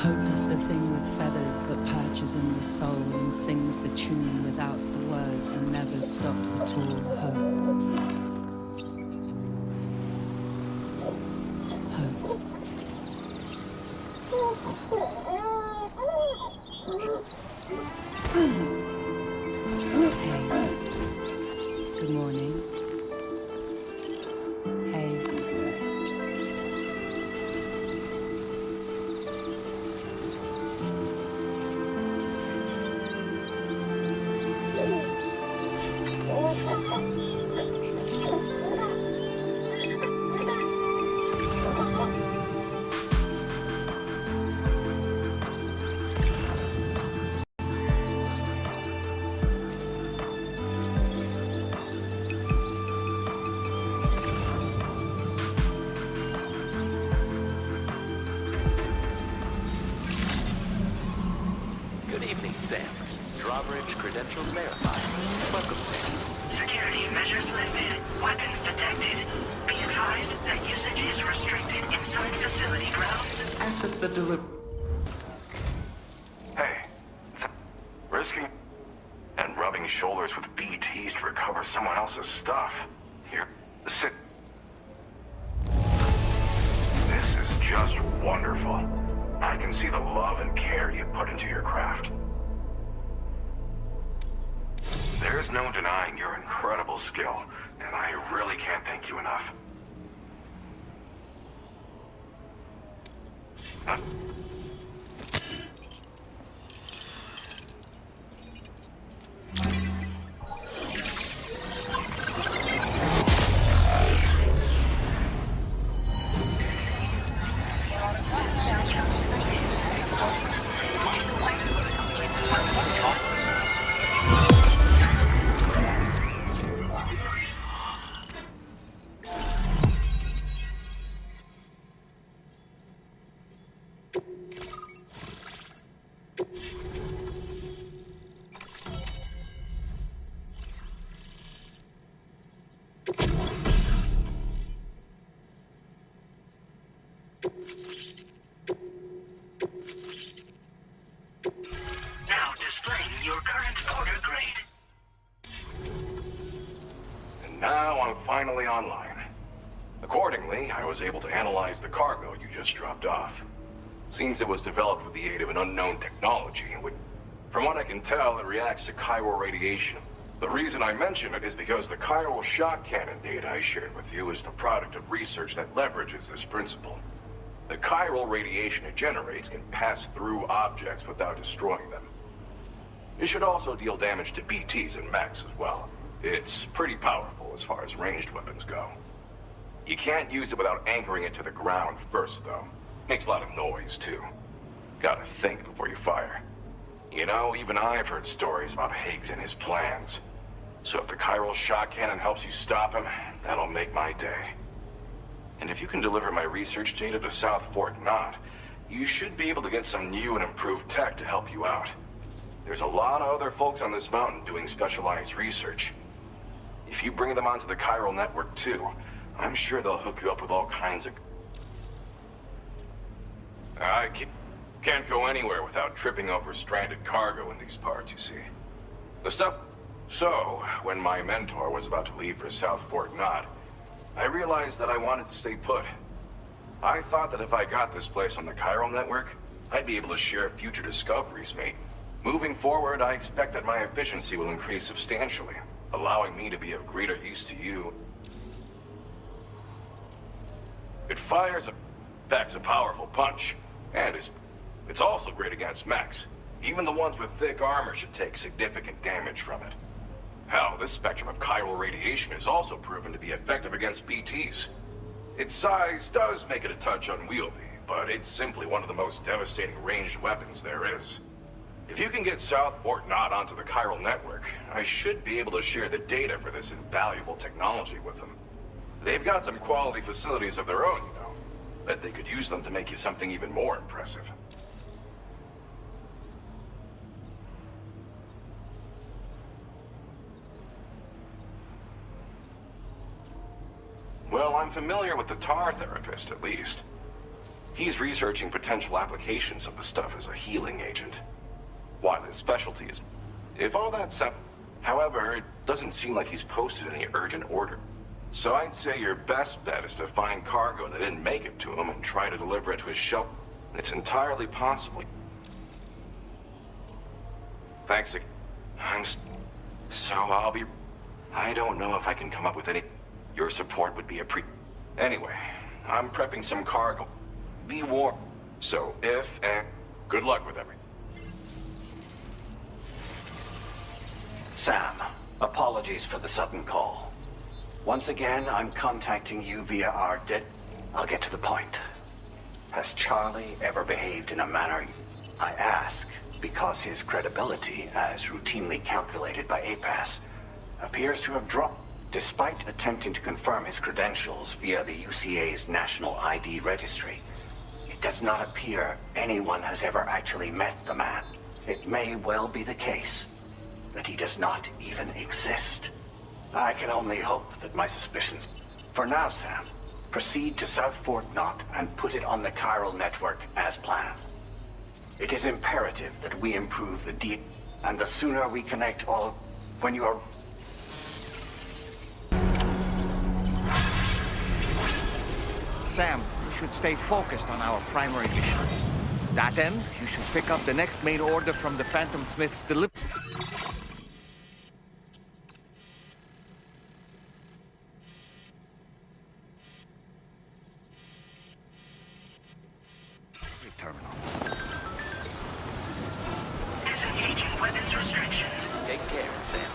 Hope is the thing with feathers that perches in the soul and sings the tune without the words and never stops at all. Hope. Hey. Good morning. Hey. Drawbridge credentials verified. Welcome, Sam. Security measures lifted. Weapons detected. Be advised that usage is restricted inside facility grounds. Access the delivery. Hey, risking and rubbing shoulders with BTs to recover someone else's stuff. Here, sit. This is just wonderful. I can see the love and care you put into your craft. There's no denying your incredible skill, and I really can't thank you enough. finally online. Accordingly, I was able to analyze the cargo you just dropped off. Seems it was developed with the aid of an unknown technology, which, from what I can tell, it reacts to chiral radiation. The reason I mention it is because the chiral shock cannon data I shared with you is the product of research that leverages this principle. The chiral radiation it generates can pass through objects without destroying them. It should also deal damage to BTs and mechs as well. It's pretty powerful as far as ranged weapons go. You can't use it without anchoring it to the ground first, though. Makes a lot of noise, too. Gotta think before you fire. You know, even I've heard stories about Higgs and his plans. So if the chiral shock cannon helps you stop him, that'll make my day. And if you can deliver my research data to South Fort Knot, you should be able to get some new and improved tech to help you out. There's a lot of other folks on this mountain doing specialized research. If you bring them onto the chiral network too, I'm sure they'll hook you up with all kinds of... I can't go anywhere without tripping over stranded cargo in these parts, you see. The stuff... So, when my mentor was about to leave for South Fort Knot, I realized that I wanted to stay put. I thought that if I got this place on the chiral network, I'd be able to share future discoveries made. Moving forward, I expect that my efficiency will increase substantially, allowing me to be of greater use to you. It packs a powerful punch, and it's also great against mechs. Even the ones with thick armor should take significant damage from it. Hell, this spectrum of chiral radiation is also proven to be effective against BTs. Its size does make it a touch unwieldy, but it's simply one of the most devastating ranged weapons there is. If you can get South Fort Knot onto the chiral network, I should be able to share the data for this invaluable technology with them. They've got some quality facilities of their own, you know. Bet they could use them to make you something even more impressive. Well, I'm familiar with the tar therapist, at least. He's researching potential applications of the stuff as a healing agent. While his specialty is... If all that's up... However, it doesn't seem like he's posted any urgent order. So I'd say your best bet is to find cargo that didn't make it to him and try to deliver it to his shelf. It's entirely possible. Thanks again. So I'll be... I don't know if I can come up with any... Your support would be Anyway, I'm prepping some cargo. Be warned. So if and... Good luck with everything. Sam, apologies for the sudden call. Once again, I'm contacting you via our I'll get to the point. Has Charlie ever behaved in a manner... I ask, because his credibility, as routinely calculated by APAS, appears to have dropped. Despite attempting to confirm his credentials via the UCA's National ID Registry, it does not appear anyone has ever actually met the man. It may well be the case that he does not even exist. I can only hope that my suspicions... For now, Sam, proceed to South Fort Knot and put it on the chiral network as planned. It is imperative that we improve the and the sooner we connect all... When you are... Sam, you should stay focused on our primary mission. That end, you should pick up the next main order from the Phantom Smith's delivery. Terminal. Disengaging weapons restrictions. Take care, Sam.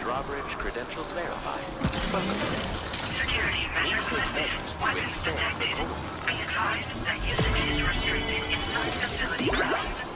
Drawbridge credentials verified. Welcome to Security measures lifted. Weapons detected. Be advised that usage is restricted inside facility grounds.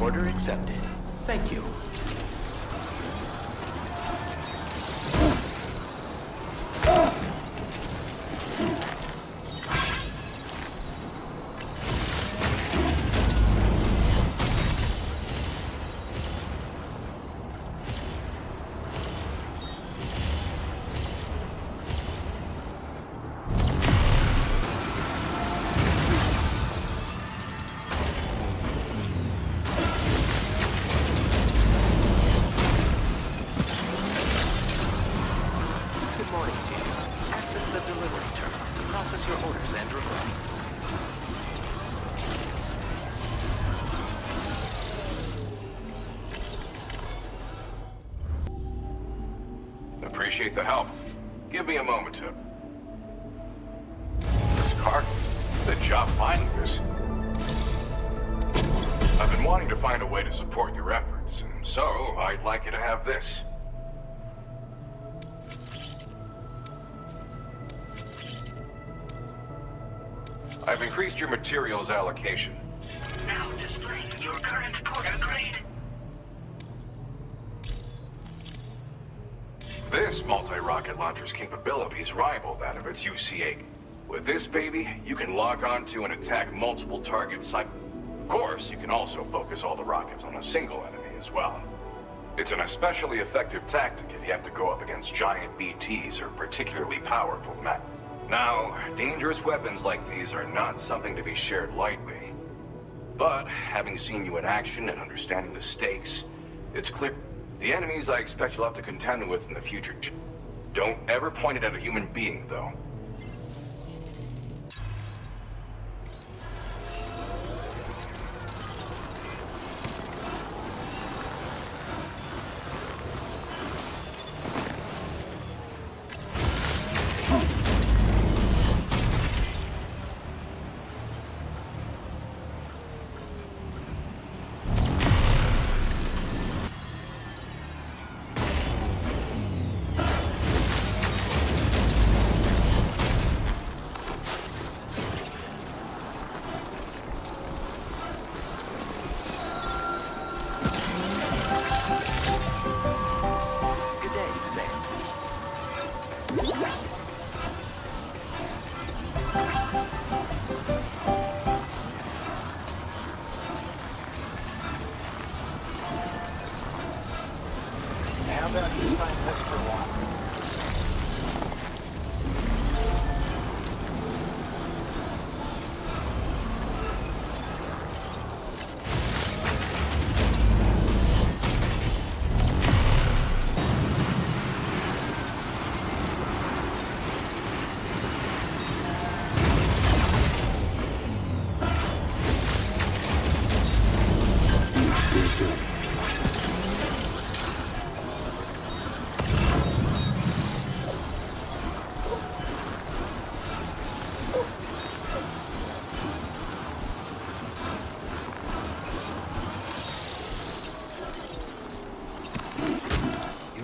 Order accepted. Thank you. Appreciate the help. Give me a moment to... This carcass. Good job finding this. I've been wanting to find a way to support your efforts, and so I'd like you to have this. I've increased your materials allocation. Now displaying your current Porter grade. This multi-rocket launcher's capabilities rival that of its UC-8, With this baby, you can lock onto and attack multiple targets. Of course, you can also focus all the rockets on a single enemy as well. It's an especially effective tactic if you have to go up against giant BTs or particularly powerful mech. Now, dangerous weapons like these are not something to be shared lightly. But, having seen you in action and understanding the stakes, it's clear the enemies I expect you'll have to contend with in the future. Don't ever point it at a human being, though.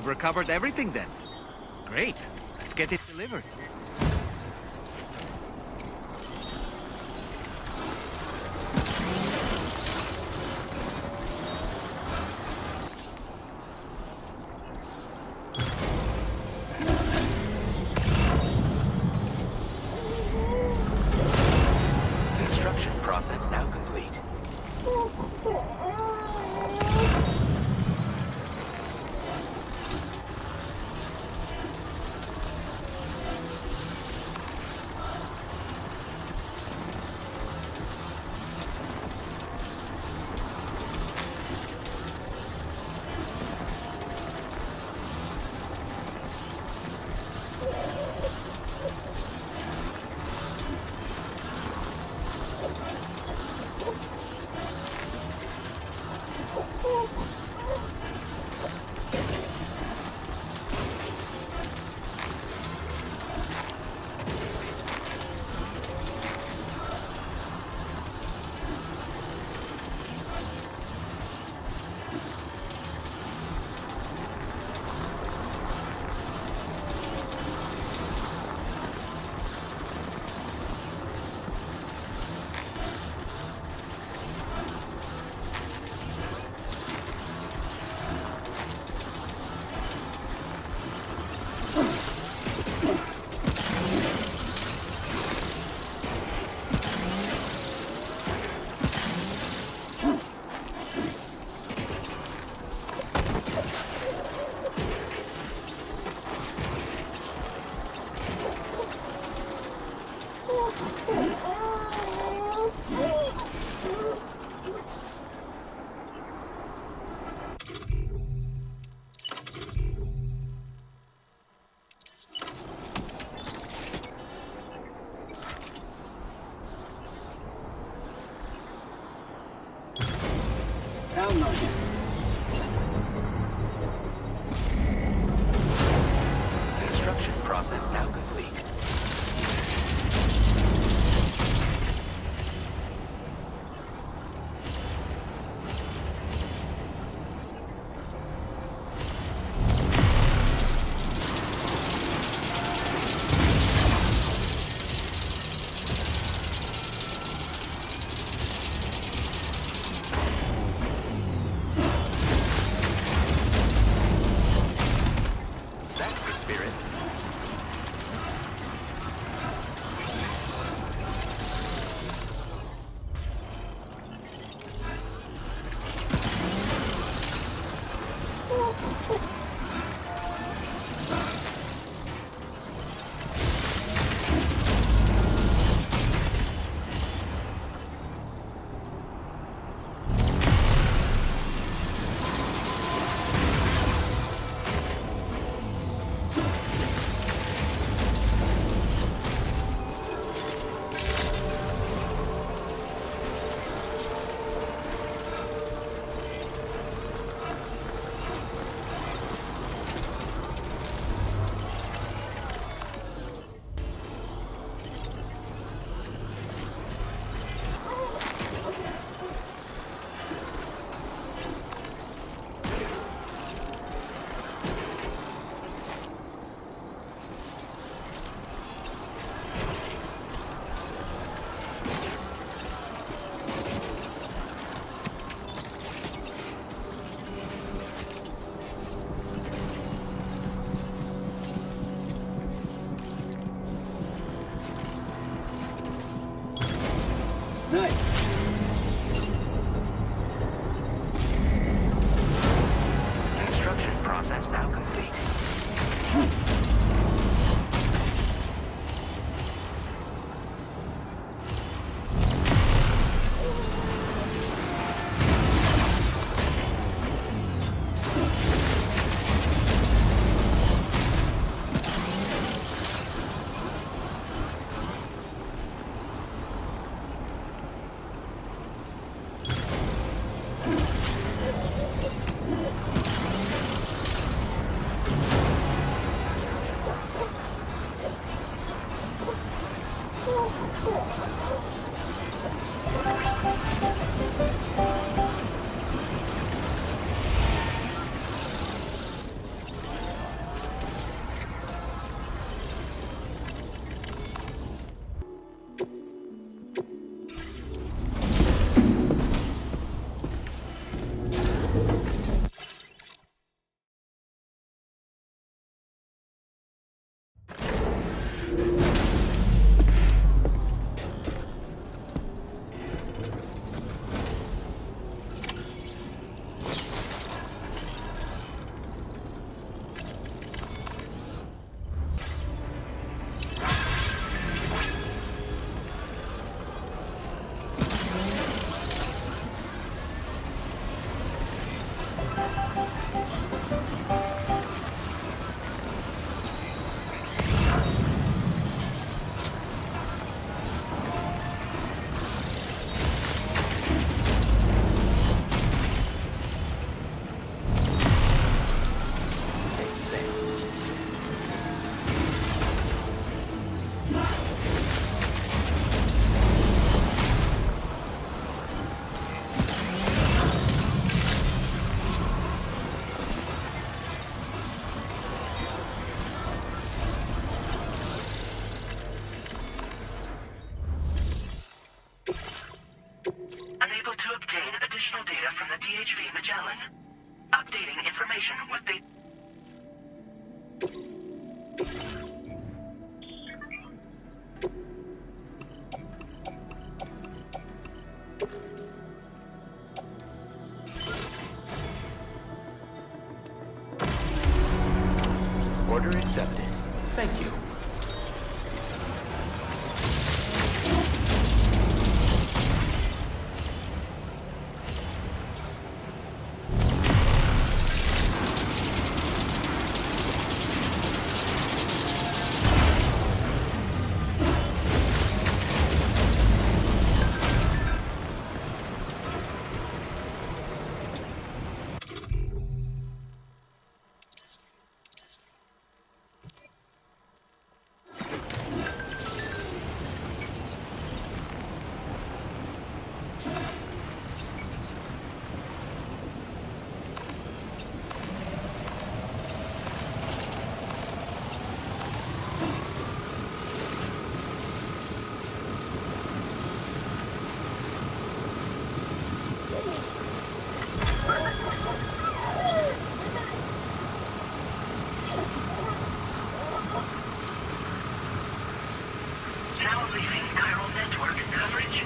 Recovered everything then. Great. Let's get it delivered. Construction process now complete. Construction process now complete. Nice. Construction process now complete. Unable to obtain additional data from the DHV Magellan. Updating information with the... Order accepted. Thank you. Now leaving chiral network coverage.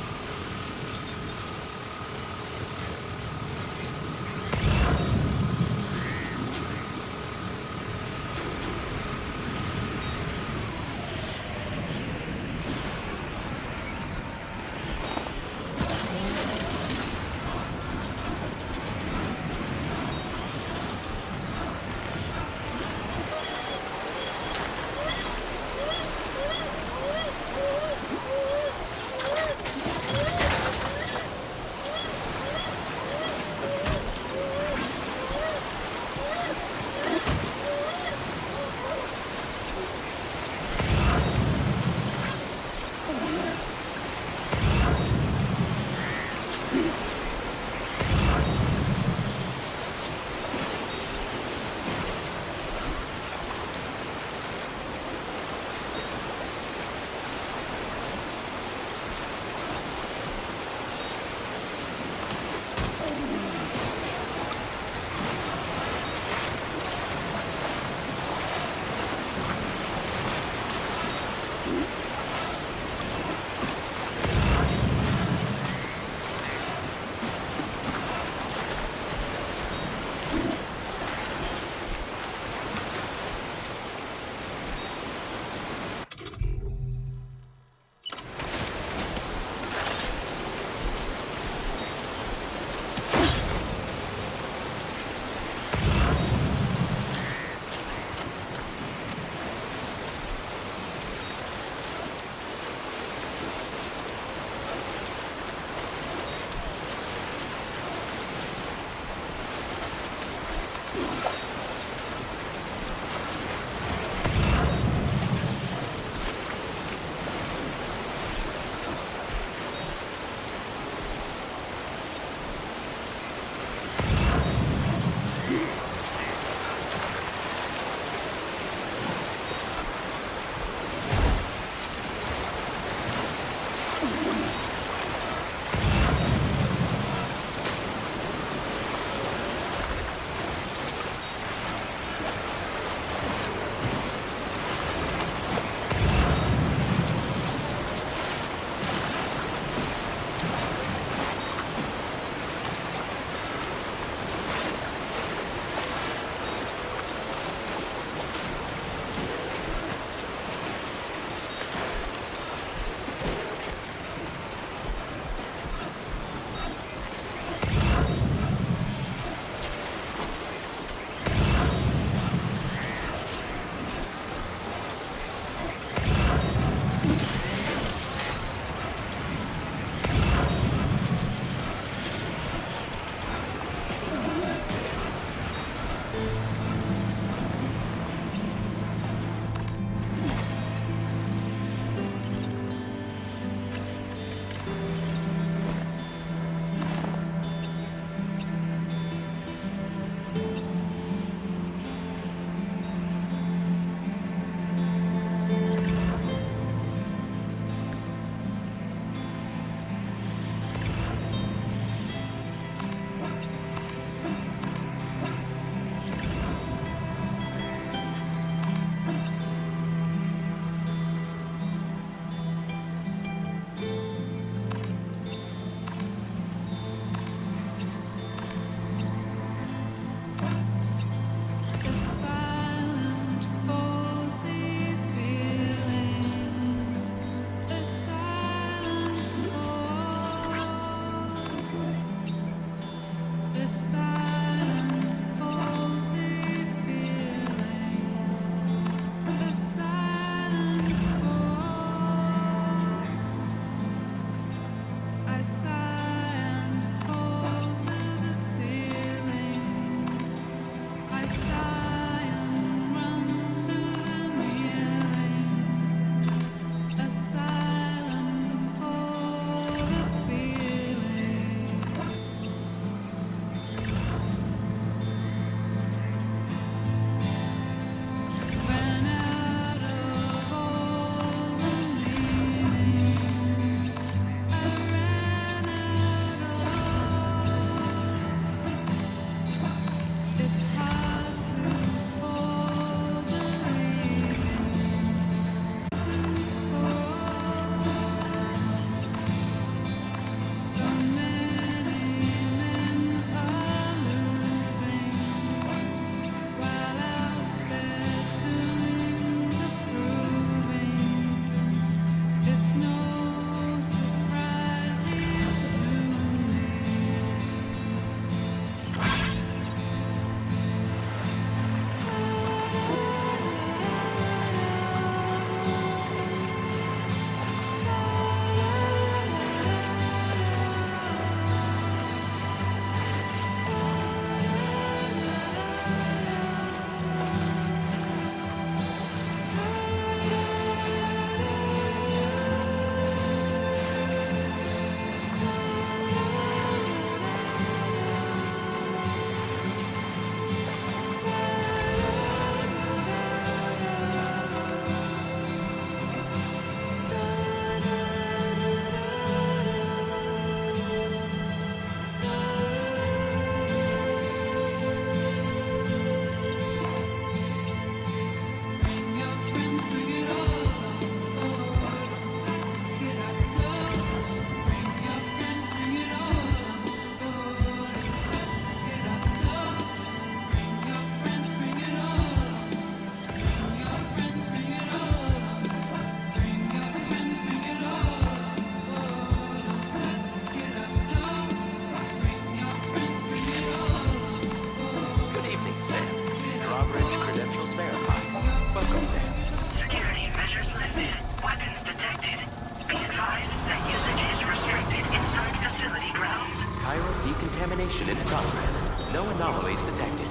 Decontamination in progress. No anomalies detected.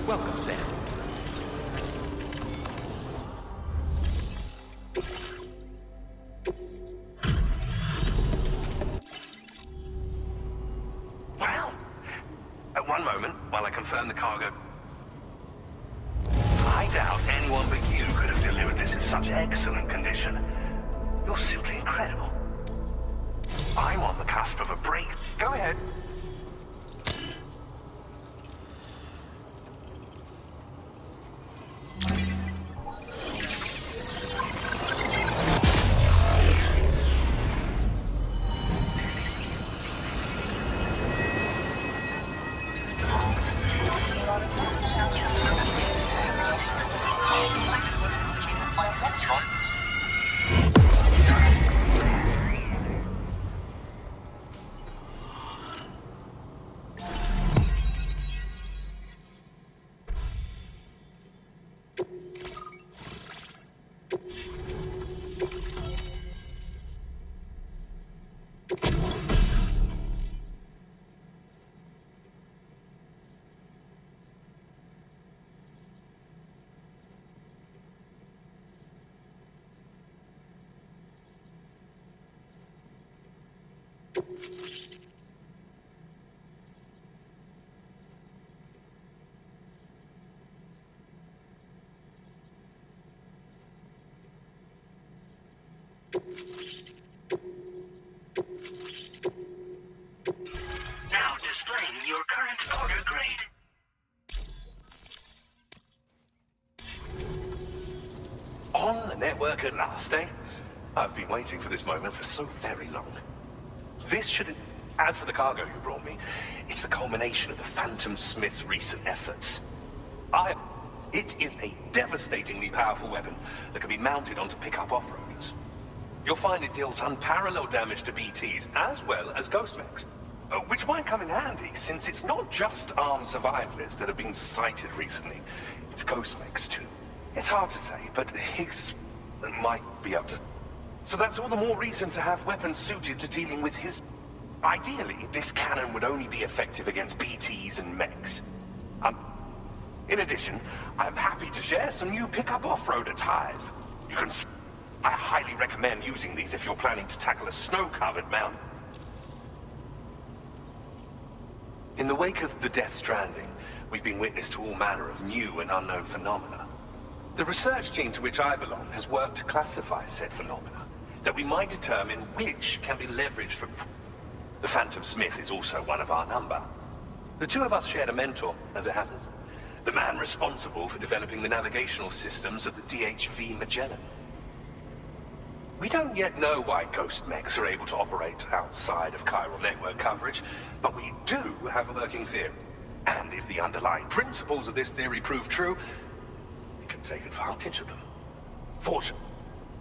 Welcome, Sam. Well, at one moment, while I confirm the cargo, I doubt anyone but you could have delivered this in such excellent condition. You're simply incredible. I'm on the cusp of a break. Go ahead. Now displaying your current order grade. On the network at last, eh? I've been waiting for this moment for so very long. This should... As for the cargo you brought me, it's the culmination of the Phantom Smith's recent efforts. It is a devastatingly powerful weapon that can be mounted onto pickup off-roaders. You'll find it deals unparalleled damage to BTs as well as Ghost Mechs. Which might come in handy, since it's not just armed survivalists that have been sighted recently. It's Ghost Mechs too. It's hard to say, but Higgs might be up to... So that's all the more reason to have weapons suited to dealing with his Ideally, this cannon would only be effective against BTs and mechs. In addition, I'm happy to share some new pickup off-roader tires. I highly recommend using these if you're planning to tackle a snow-covered mountain. In the wake of the Death Stranding, we've been witness to all manner of new and unknown phenomena. The research team to which I belong has worked to classify said phenomena, that we might determine which can be leveraged for... The Phantom Smith is also one of our number. The two of us shared a mentor, as it happens. The man responsible for developing the navigational systems of the DHV Magellan. We don't yet know why Ghost Mechs are able to operate outside of chiral network coverage, but we do have a working theory. And if the underlying principles of this theory prove true, we can take advantage of them. Fortunately,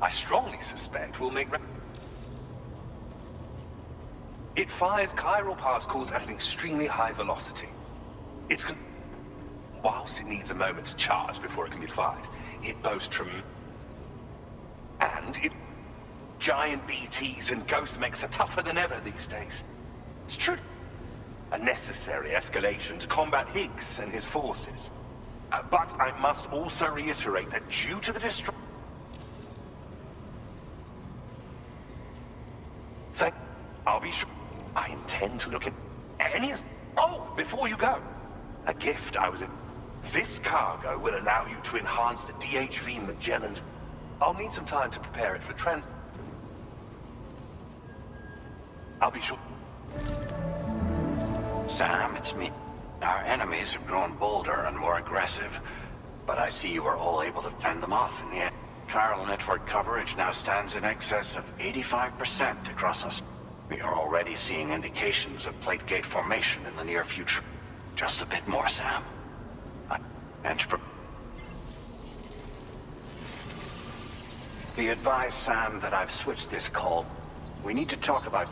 I strongly suspect we'll make... It fires chiral particles at an extremely high velocity. Whilst it needs a moment to charge before it can be fired, it boasts giant BTs and Ghost Mechs are tougher than ever these days. It's true. A necessary escalation to combat Higgs and his forces. But I must also reiterate that due to the I'll be sure. I intend to look at any... Oh, before you go, a gift I was in. This cargo will allow you to enhance the DHV Magellan's... I'll need some time to prepare it for I'll be sure. Sam, it's me. Our enemies have grown bolder and more aggressive, but I see you were all able to fend them off in the end. Chiral network coverage now stands in excess of 85% across us. We are already seeing indications of plate gate formation in the near future. Just a bit more, Sam. Be advised, Sam, that I've switched this call. We need to talk about...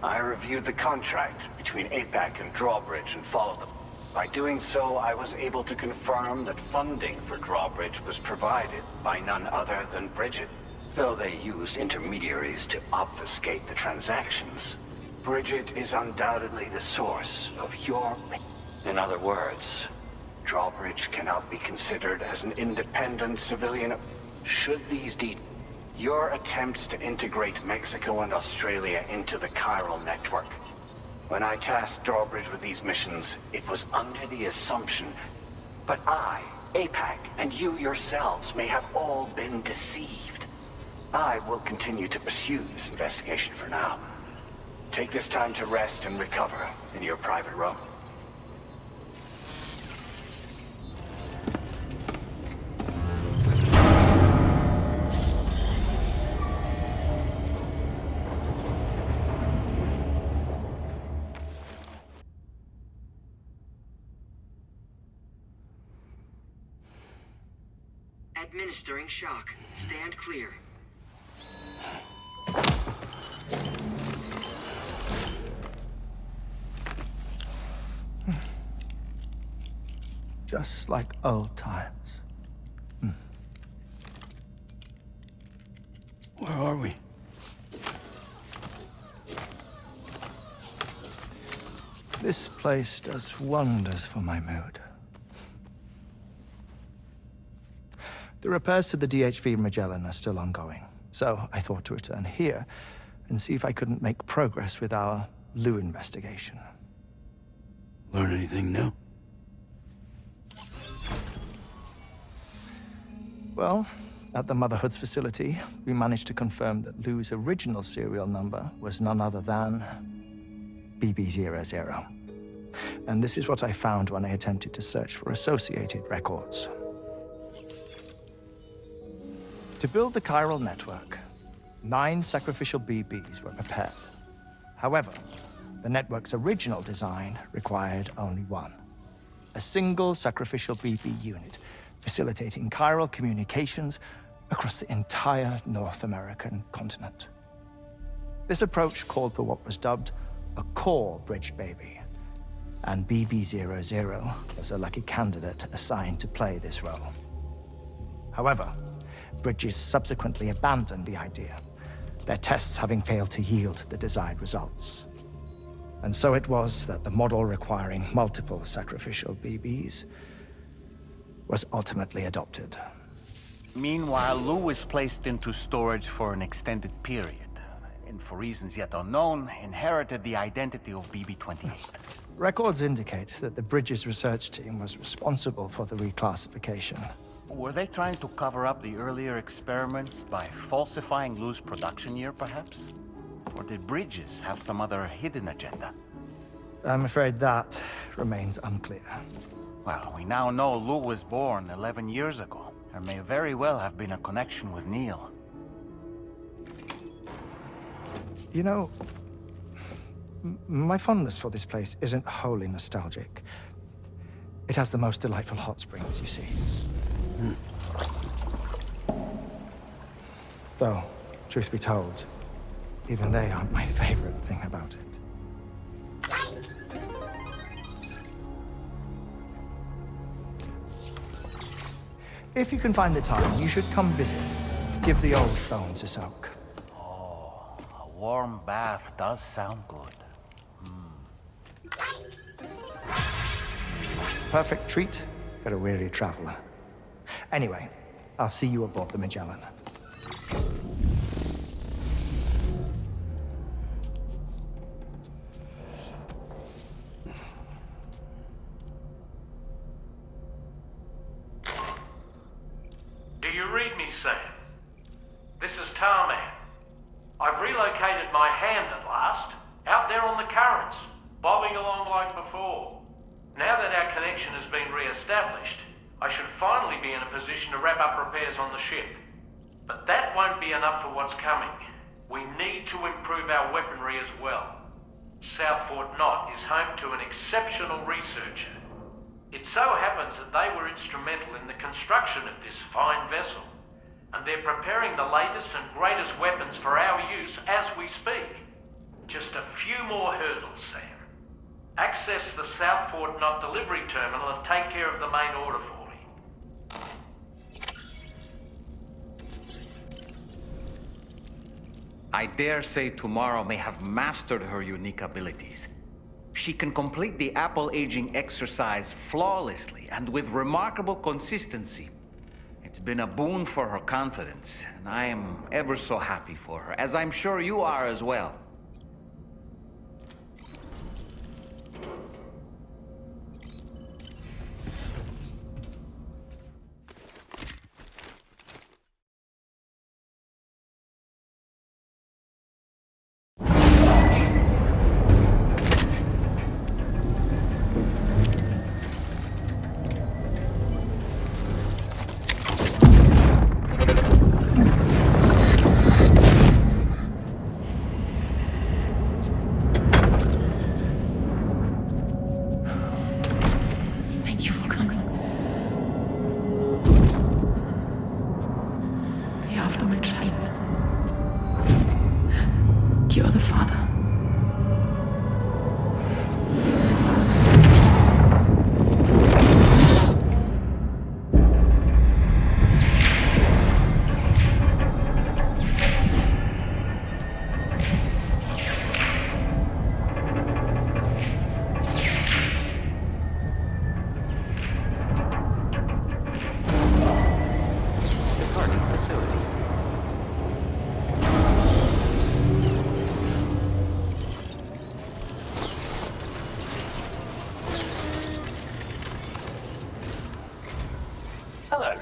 I reviewed the contract between APAC and Drawbridge and followed them. By doing so, I was able to confirm that funding for Drawbridge was provided by none other than Bridget. Though they used intermediaries to obfuscate the transactions, Bridget is undoubtedly the source of your... In other words, Drawbridge cannot be considered as an independent civilian. Should these your attempts to integrate Mexico and Australia into the chiral network. When I tasked Drawbridge with these missions, it was under the assumption, but I, APAC, and you yourselves may have all been deceived. I will continue to pursue this investigation for now. Take this time to rest and recover in your private room. Administering shock. Stand clear. Just like old times. Where are we? This place does wonders for my mood. The repairs to the DHV Magellan are still ongoing, so I thought to return here and see if I couldn't make progress with our Lou investigation. Learn anything new? Well, at the Motherhood's facility, we managed to confirm that Lou's original serial number was none other than BB00. And this is what I found when I attempted to search for associated records. To build the chiral network, 9 sacrificial BBs were prepared. However, the network's original design required only 1. A single sacrificial BB unit, facilitating chiral communications across the entire North American continent. This approach called for what was dubbed a core bridge baby, and BB00 was a lucky candidate assigned to play this role. However, Bridges subsequently abandoned the idea, their tests having failed to yield the desired results. And so it was that the model requiring multiple sacrificial BBs was ultimately adopted. Meanwhile, Lou was placed into storage for an extended period, and for reasons yet unknown, inherited the identity of BB-28. Records indicate that the Bridges research team was responsible for the reclassification. Were they trying to cover up the earlier experiments by falsifying Lou's production year, perhaps? Or did Bridges have some other hidden agenda? I'm afraid that remains unclear. Well, we now know Lou was born 11 years ago. There may very well have been a connection with Neil. You know, my fondness for this place isn't wholly nostalgic. It has the most delightful hot springs, you see. Though, truth be told, even they aren't my favorite thing about it. If you can find the time, you should come visit. Give the old bones a soak. Oh, a warm bath does sound good. Perfect treat for a weary traveler. Anyway, I'll see you aboard the Magellan. Do you read me, Sam? This is Tarman. I've relocated my hand at last, out there on the currents, bobbing along like before. Now that our connection has been re-established, I should finally be in a position to wrap up repairs on the ship. But that won't be enough for what's coming. We need to improve our weaponry as well. South Fort Knot is home to an exceptional researcher. It so happens that they were instrumental in the construction of this fine vessel, and they're preparing the latest and greatest weapons for our use as we speak. Just a few more hurdles, Sam. Access the South Fort Knot delivery terminal and take care of the main order for me. I dare say tomorrow may have mastered her unique abilities. She can complete the apple aging exercise flawlessly and with remarkable consistency. It's been a boon for her confidence, and I am ever so happy for her, as I'm sure you are as well.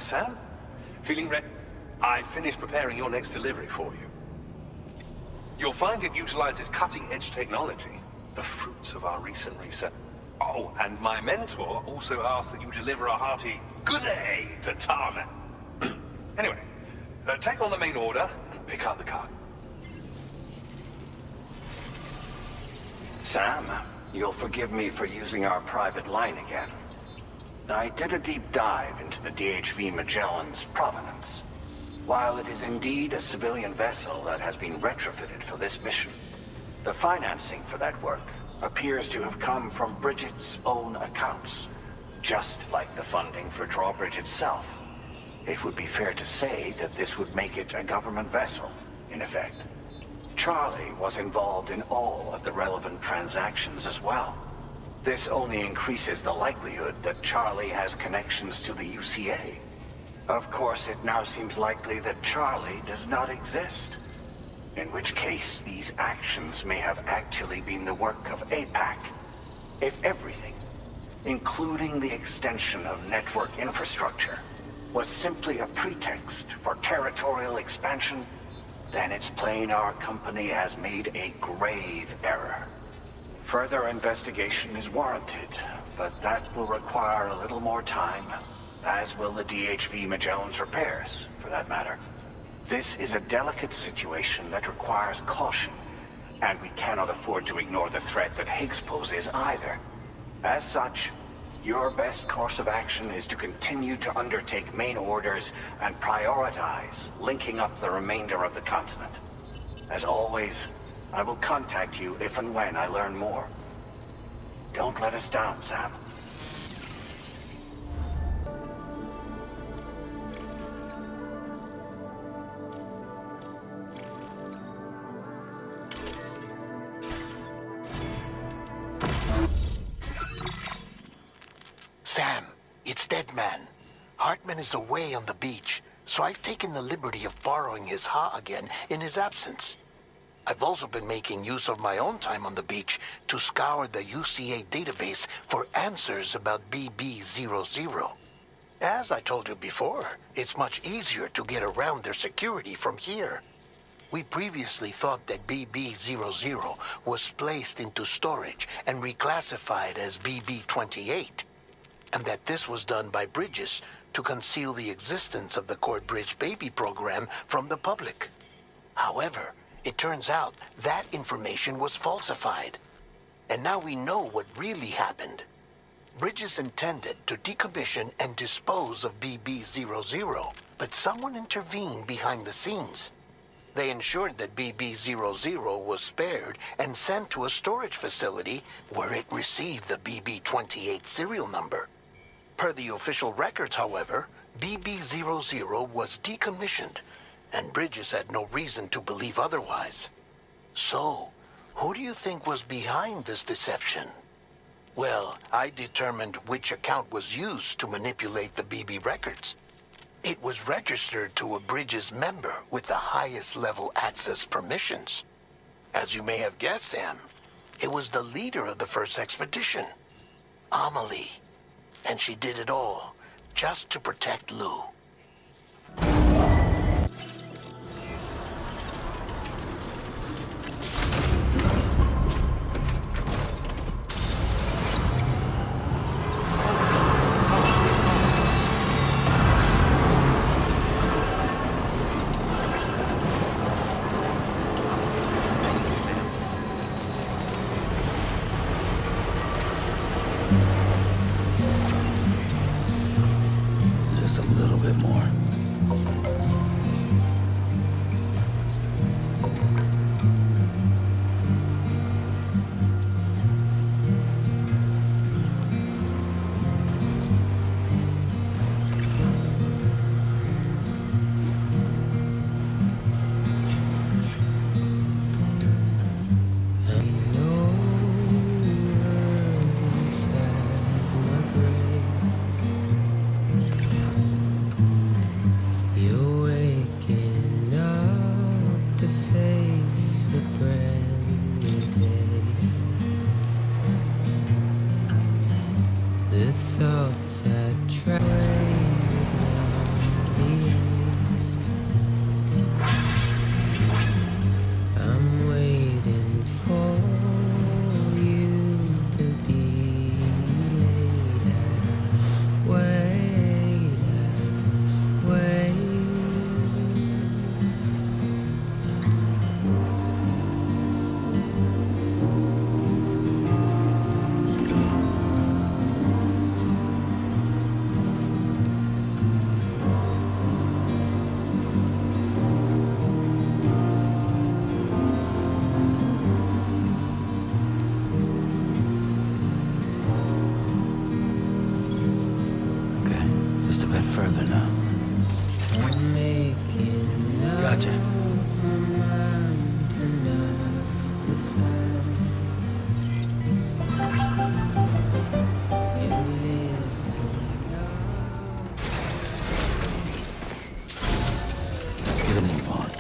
Sam? Feeling ready? I finished preparing your next delivery for you. You'll find it utilizes cutting-edge technology, the fruits of our recent research. Oh, and my mentor also asked that you deliver a hearty good day to Tarman. Anyway, take on the main order and pick up the car. Sam, you'll forgive me for using our private line again. I did a deep dive into the DHV Magellan's provenance. While it is indeed a civilian vessel that has been retrofitted for this mission, the financing for that work appears to have come from Bridget's own accounts, just like the funding for Drawbridge itself. It would be fair to say that this would make it a government vessel, in effect. Charlie was involved in all of the relevant transactions as well. This only increases the likelihood that Charlie has connections to the UCA. Of course, it now seems likely that Charlie does not exist. In which case, these actions may have actually been the work of APAC. If everything, including the extension of network infrastructure, was simply a pretext for territorial expansion, then it's plain our company has made a grave error. Further investigation is warranted, but that will require a little more time, as will the DHV Magellan's repairs, for that matter. This is a delicate situation that requires caution, and we cannot afford to ignore the threat that Higgs poses either. As such, your best course of action is to continue to undertake main orders and prioritize linking up the remainder of the continent. As always, I will contact you if and when I learn more. Don't let us down, Sam. Sam, it's Deadman. Hartman is away on the beach, so I've taken the liberty of borrowing his Ha again in his absence. I've also been making use of my own time on the beach to scour the UCA database for answers about BB-00. As I told you before, it's much easier to get around their security from here. We previously thought that BB-00 was placed into storage and reclassified as BB-28, and that this was done by Bridges to conceal the existence of the Cord Bridge Baby program from the public. However, it turns out that information was falsified, and now we know what really happened. Bridges intended to decommission and dispose of BB-00, but someone intervened behind the scenes. They ensured that BB-00 was spared and sent to a storage facility where it received the BB-28 serial number. Per the official records, however, BB-00 was decommissioned, and Bridges had no reason to believe otherwise. So, who do you think was behind this deception? Well, I determined which account was used to manipulate the BB records. It was registered to a Bridges member with the highest level access permissions. As you may have guessed, Sam, it was the leader of the first expedition, Amelie. And she did it all just to protect Lou. sun. You live Let's get a move on.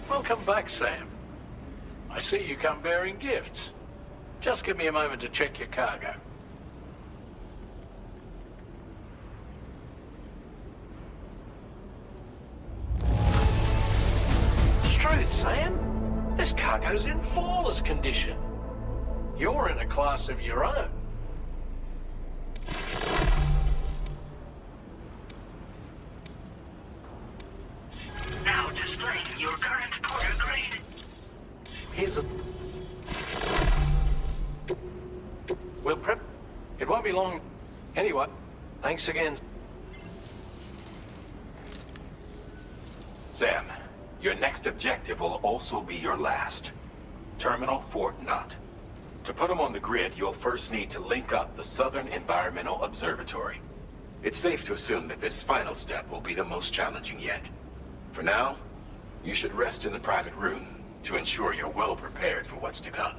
Welcome back, Sam. I see you come bearing gifts. Just give me a moment to check your cargo. Truth, Sam. This cargo's in flawless condition. You're in a class of your own. Now displaying your current quarter grade. Here's a... We'll prep... It won't be long. Anyway, thanks again. Sam, your next objective will also be your last. Terminal Fort Knott. To put them on the grid, you'll first need to link up the Southern Environmental Observatory. It's safe to assume that this final step will be the most challenging yet. For now, you should rest in the private room to ensure you're well prepared for what's to come.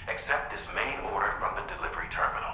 Accept this main order from the delivery terminal.